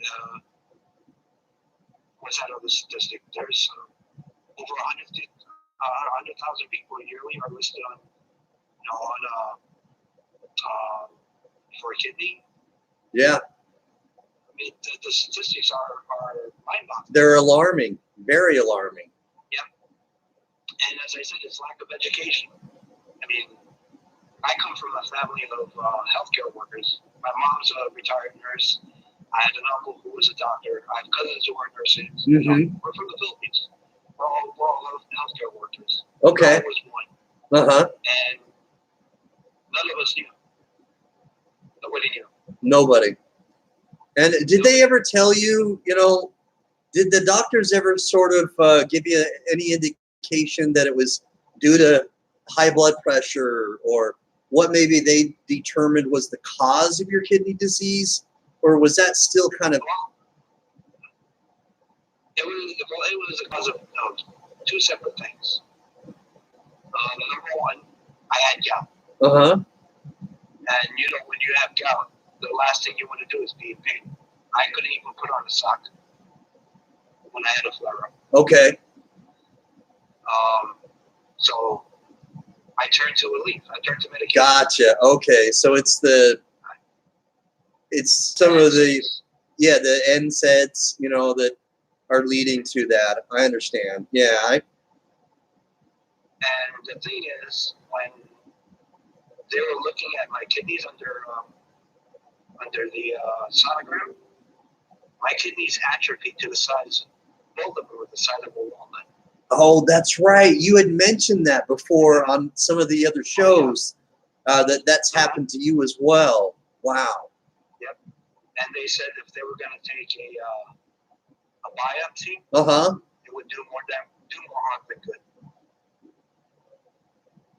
what's that other statistic? There's over 100,000 people yearly are listed on for a kidney. Yeah. I mean, the statistics are mind-boggling. They're alarming. Very alarming. Yep. And as I said, it's lack of education. I mean, I come from a family of healthcare workers. My mom's a retired nurse. I had an uncle who was a doctor. I have cousins who are nurses. We're from the Philippines. We're all healthcare workers. Okay. I was one. And none of us knew. Nobody knew. Nobody. And did they ever tell you, did the doctors ever sort of give you any indication that it was due to high blood pressure, or what maybe they determined was the cause of your kidney disease? Or was that still kind of... It was a cause of 2 separate things. Number one, I had gout. And when you have gout, the last thing you want to do is be in pain. I couldn't even put on a sock when I had a flare-up. Okay. So I turned to Aleve. I turned to medication. Gotcha. Okay. So it's some of the NSAIDs, that are leading to that. I understand. Yeah. And the thing is, when they were looking at my kidneys under the sonogram, my kidneys atrophied to the size, both of them were the size of a walnut. Oh, that's right. You had mentioned that before on some of the other shows. That's happened to you as well. Wow. Yep. And they said if they were going to take a biopsy, it would do more harm than good.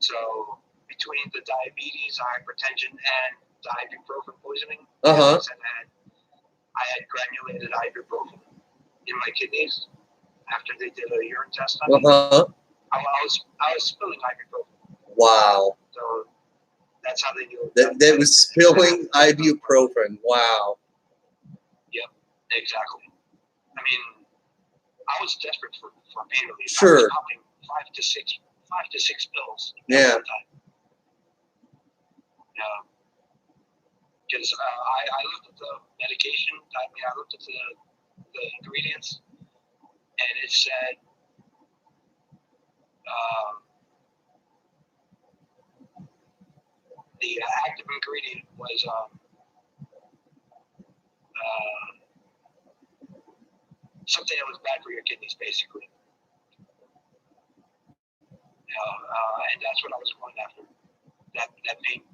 So between the diabetes, hypertension, and the ibuprofen poisoning, I had granulated ibuprofen in my kidneys after they did a urine test on me. I was spilling ibuprofen. Wow. So that's how they knew. That was spilling ibuprofen. Wow. Yep, exactly. I mean, I was desperate for pain relief. Sure. I was popping 5 to 6 pills at one time. Because I looked at the medication. I looked at the ingredients, and it said the active ingredient was something that was bad for your kidneys, basically. And that's what I was going after. That being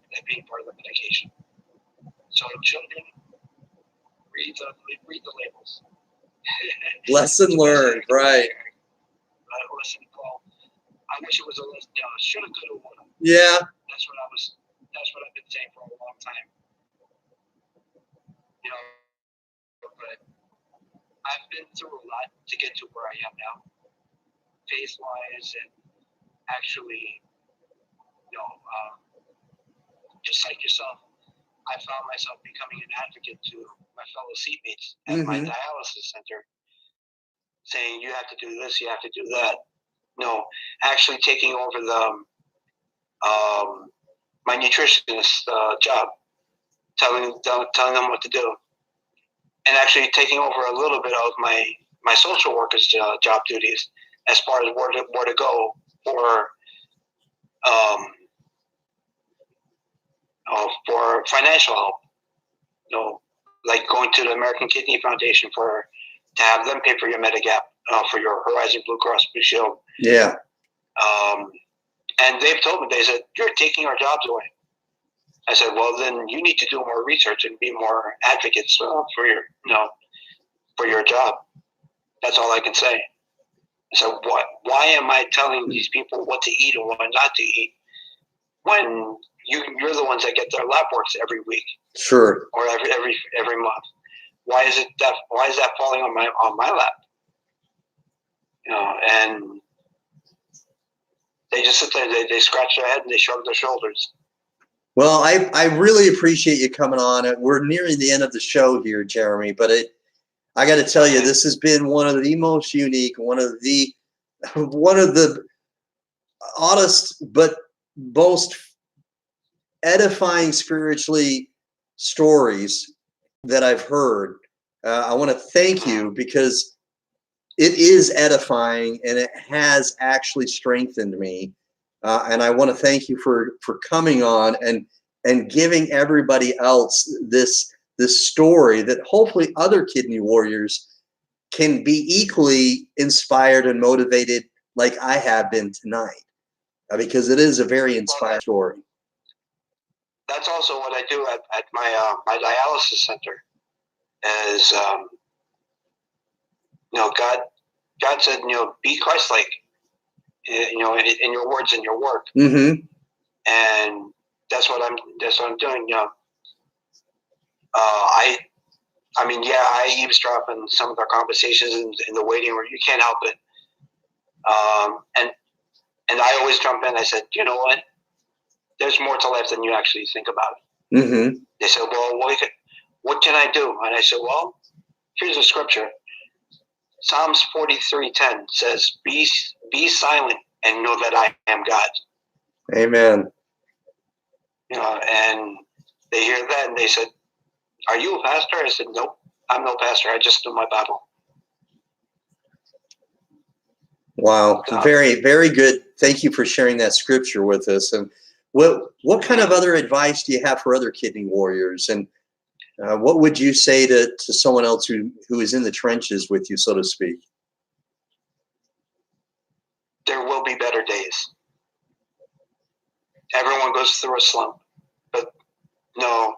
part of the medication. So children, read the labels. Lesson learned, right? Listen, Paul. I wish it was a list. Shoulda, coulda, woulda. Yeah. That's what I've been saying for a long time. But I've been through a lot to get to where I am now, faith-wise, and actually, just like yourself, I found myself becoming an advocate to my fellow seatmates at my dialysis center, saying you have to do this, you have to do that. No, actually taking over the my nutritionist job, telling them what to do, and actually taking over a little bit of my social worker's job duties as far as where to go for financial help. Like going to the American Kidney Foundation to have them pay for your Medigap, for your Horizon Blue Cross Blue Shield. Yeah. And they've told me, they said, you're taking our jobs away. I said, well, then you need to do more research and be more advocates for your job. That's all I can say. So why am I telling these people what to eat and what not to eat when you're the ones that get their lab works every week? Sure. Or every month. Why is that falling on my lap? And they just sit there, they scratch their head and they shrug their shoulders. Well, I really appreciate you coming on. We're nearing the end of the show here, Jeremy, but I got to tell you, this has been one of the most unique, one of the honest but most edifying spiritually stories that I've heard. I want to thank you because it is edifying and it has actually strengthened me. And I want to thank you for coming on and giving everybody else this story that hopefully other kidney warriors can be equally inspired and motivated like I have been tonight, because it is a very inspiring story. That's also what I do at my dialysis center. Is God said, be Christ-like, in your words and your work. Mm-hmm. And that's what I'm doing. I eavesdrop in some of our conversations in the waiting room. You can't help it. And I always jump in. I said, you know what? There's more to life than you actually think about. Mm-hmm. They said, well, what can I do? And I said, well, here's a scripture. Psalms 43:10 says, be silent and know that I am God. Amen. And they hear that and they said, are you a pastor? I said, nope, I'm no pastor. I just do my Bible. Wow. Very, very good. Thank you for sharing that scripture with us. And what kind of other advice do you have for other kidney warriors? And what would you say to someone else who is in the trenches with you, so to speak? There will be better days. Everyone goes through a slump. But no,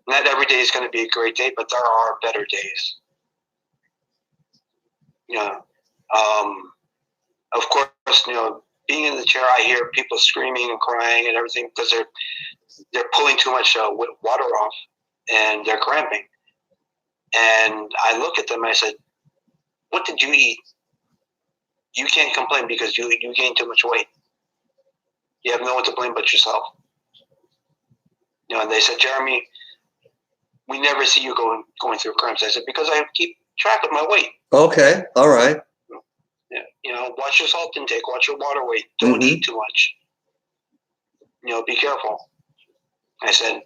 not every day is going to be a great day, but there are better days. Of course, being in the chair, I hear people screaming and crying and everything because they're pulling too much water off and they're cramping. And I look at them and I said, what did you eat? You can't complain because you gained too much weight. You have no one to blame but yourself. And they said, Jeremy, we never see you going through cramps. I said, because I keep track of my weight. Okay. All right. Watch your salt intake, watch your water weight. Don't eat too much. Be careful. I said,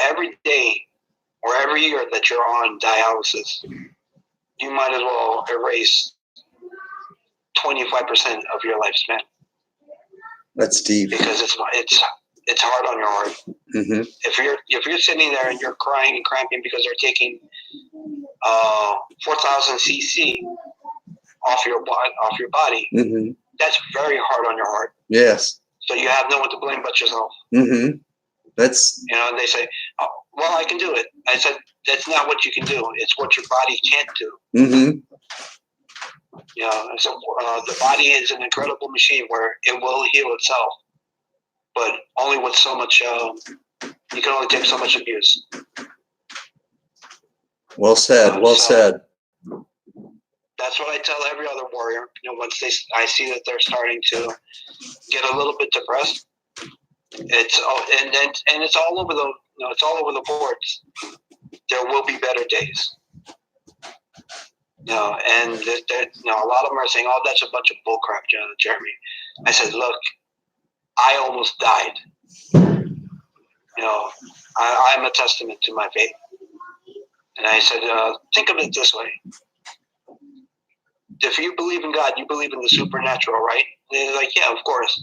every day or every year that you're on dialysis, you might as well erase 25% of your lifespan. That's deep. Because it's hard on your heart. Mm-hmm. If you're sitting there and you're crying and cramping because they're taking 4,000 cc off your body, mm-hmm. that's very hard on your heart. Yes. So you have no one to blame but yourself. Mm-hmm. That's, and they say, "Oh, well, I can do it." I said, "That's not what you can do. It's what your body can't do." mm-hmm. So the body is an incredible machine where it will heal itself, but only with so much. You can only take so much abuse. Well said. Well said. That's what I tell every other warrior. Once I see that they're starting to get a little bit depressed, it's all over the it's all over the boards. There will be better days. And a lot of them are saying, "Oh, that's a bunch of bullcrap, Jeremy." I said, "Look, I almost died. I'm a testament to my faith." And I said, "Think of it this way: if you believe in God, you believe in the supernatural, right?" And they're like, "Yeah, of course."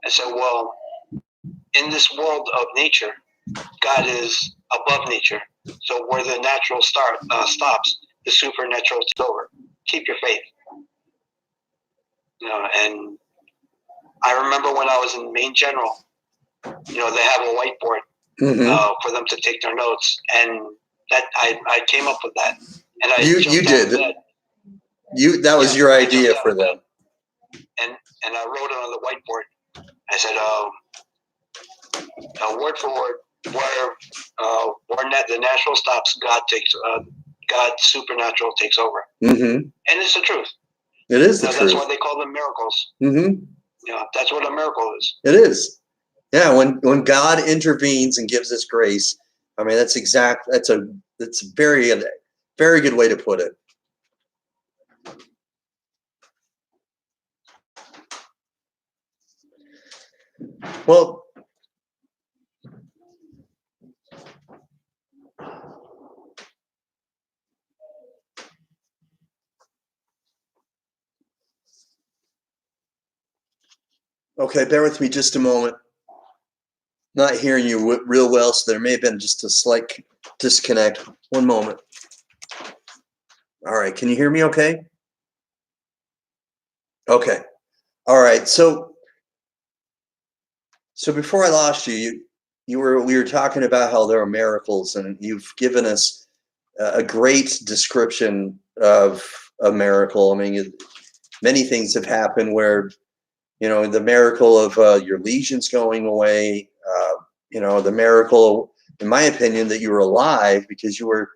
I said, "Well, in this world of nature, God is above nature. So where the natural stops, the supernatural is over. Keep your faith." And I remember when I was in Maine General, they have a whiteboard mm-hmm. For them to take their notes, and that I came up with that. And you did that was your idea for them. And I wrote it on the whiteboard. I said, word for word, where the natural stops, God supernatural takes over. Mm-hmm. And it's the truth. It is the truth. That's why they call them miracles. Mm-hmm. That's what a miracle is. It is. Yeah, when God intervenes and gives us grace, I mean that's a very very good way to put it. Well, okay, bear with me just a moment. Not hearing you real well, so there may have been just a slight disconnect. One moment. All right, can you hear me okay? Okay. All right. So before I lost you, we were talking about how there are miracles, and you've given us a great description of a miracle. I mean, many things have happened where, the miracle of your lesions going away, the miracle, in my opinion, that you were alive because you were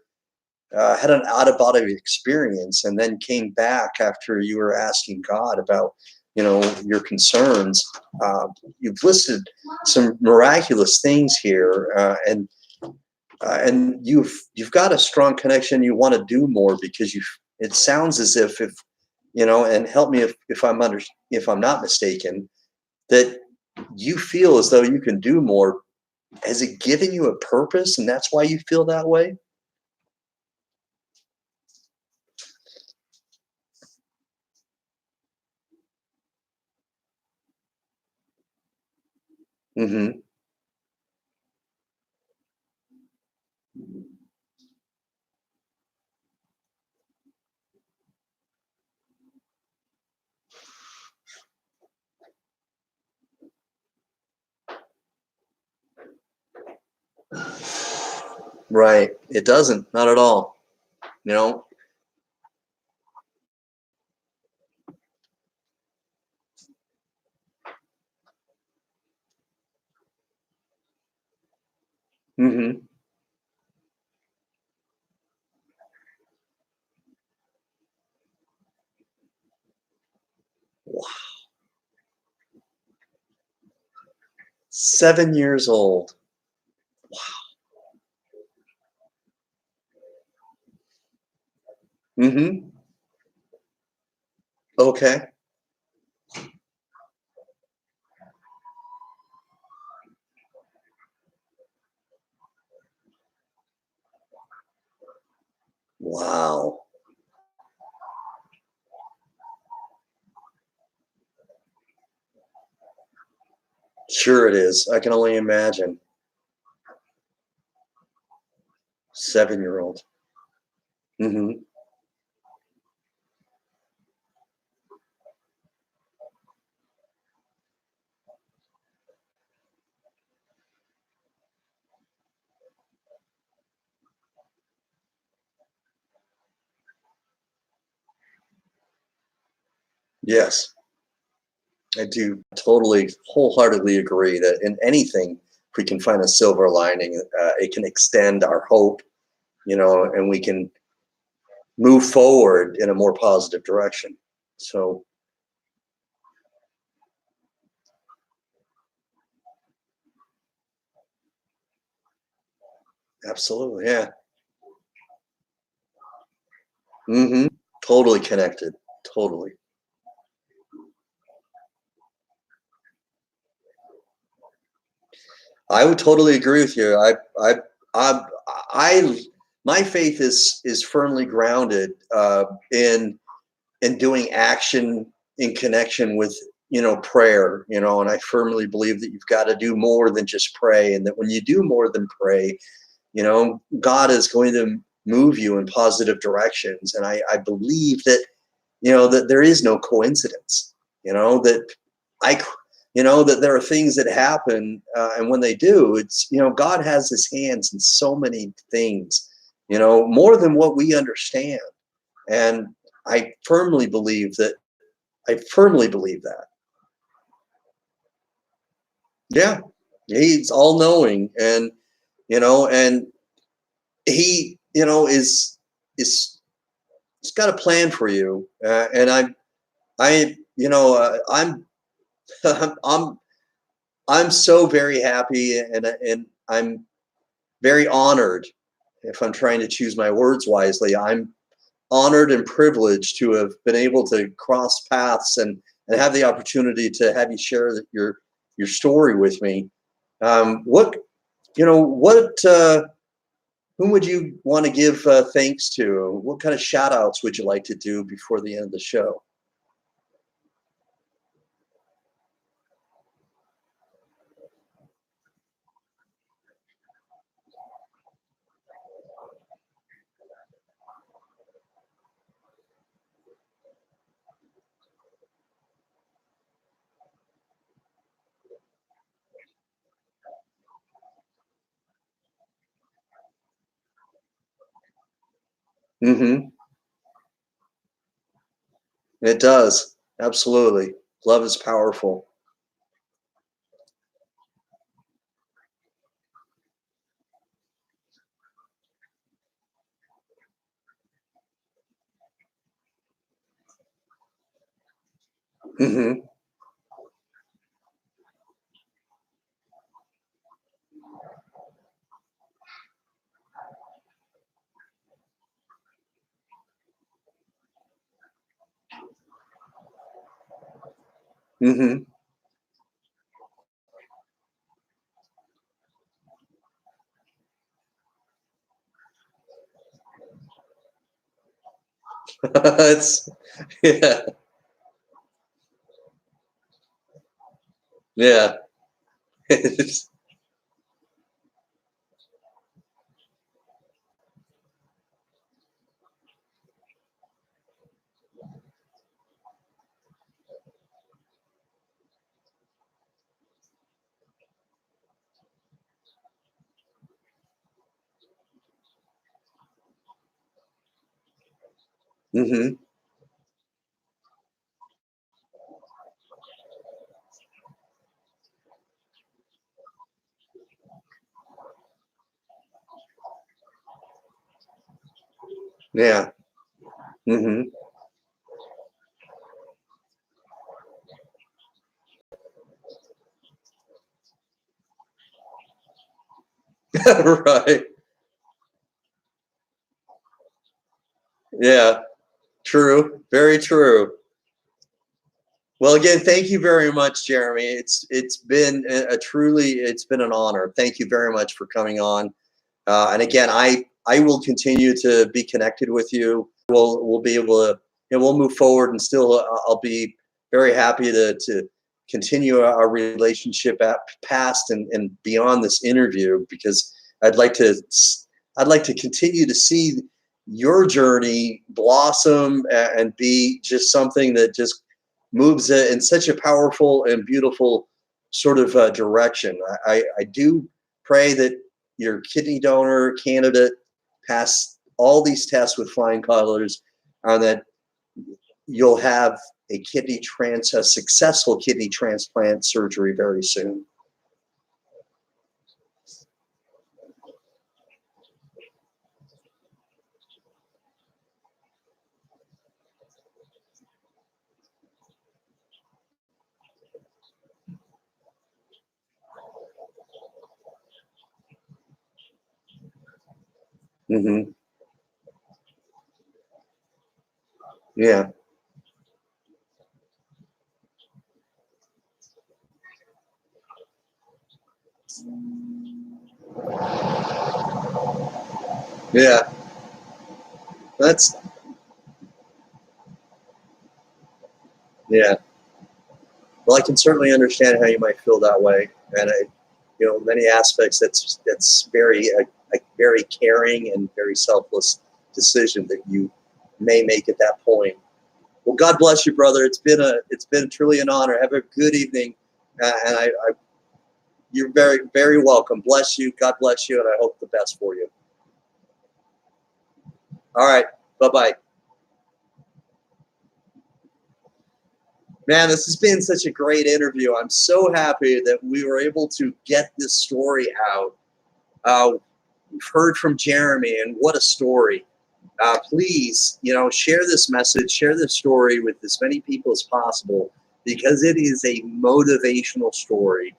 had an out-of-body experience and then came back after you were asking God about, your concerns. You've listed some miraculous things here, and you've got a strong connection. You want to do more because it sounds as if and help me if I'm not mistaken, that you feel as though you can do more. Has it given you a purpose, and that's why you feel that way? Mm-hmm. Right. It doesn't. Not at all. Mm-hmm. Wow. 7 years old. Wow. Mm-hmm. Okay. Wow. Sure it is. I can only imagine. 7-year-old. Mm-hmm. Yes, I do totally, wholeheartedly agree that in anything, if we can find a silver lining, it can extend our hope, and we can move forward in a more positive direction. So, absolutely, yeah. Mm-hmm. Totally connected. Totally. I would totally agree with you. I, I my faith is firmly grounded in doing action in connection with prayer. And I firmly believe that you've got to do more than just pray, and that when you do more than pray, God is going to move you in positive directions. And I believe that that there is no coincidence. That I that there are things that happen, and when they do, it's God has His hands in so many things, more than what we understand. And I firmly believe that. I firmly believe that. Yeah, He's all knowing, and and He is He's got a plan for you, and I'm I'm so very happy, and I'm very honored. If I'm trying to choose my words wisely, I'm honored and privileged to have been able to cross paths and have the opportunity to have you share your story with me. What whom would you want to give thanks to? What kind of shout outs would you like to do before the end of the show? Mm-hmm. It does. Absolutely. Love is powerful. Mm-hmm. Mm-hmm. It's yeah. Yeah. Mm-hmm. Yeah. Mm-hmm. Right. Yeah. True. Very true. Well, again, thank you very much, Jeremy. It's been it's been an honor. Thank you very much for coming on. And again, I will continue to be connected with you. We'll be able to we'll move forward, and still I'll be very happy to continue our relationship past and beyond this interview, because I'd like to continue to see your journey blossom and be just something that just moves in such a powerful and beautiful sort of direction. I do pray that your kidney donor candidate pass all these tests with flying colors, and that you'll have a successful kidney transplant surgery very soon. Mm-hmm. Yeah. Yeah. Yeah. Well, I can certainly understand how you might feel that way, and many aspects. That's very a very caring and very selfless decision that you may make at that point. Well, God bless you, brother. It's been truly an honor. Have a good evening, and you're very, very welcome. Bless you. God bless you, and I hope the best for you. All right. Bye-bye. Man, this has been such a great interview. I'm so happy that we were able to get this story out. We've heard from Jeremy, and what a story. Please, share this message, share this story with as many people as possible, because it is a motivational story,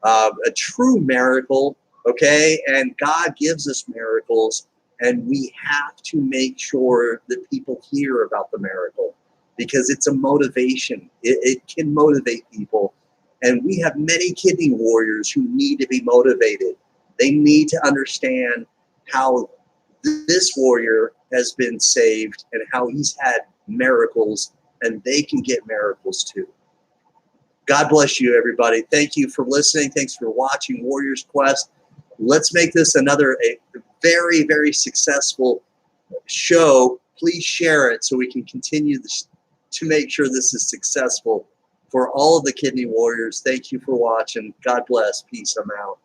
a true miracle, okay? And God gives us miracles, and we have to make sure that people hear about the miracle, because it's a motivation. It can motivate people. And we have many kidney warriors who need to be motivated. They need to understand how this warrior has been saved and how he's had miracles, and they can get miracles too. God bless you, everybody. Thank you for listening. Thanks for watching Warriors Quest. Let's make this a very, very successful show. Please share it so we can continue to make sure this is successful for all of the kidney warriors. Thank you for watching. God bless. Peace. I'm out.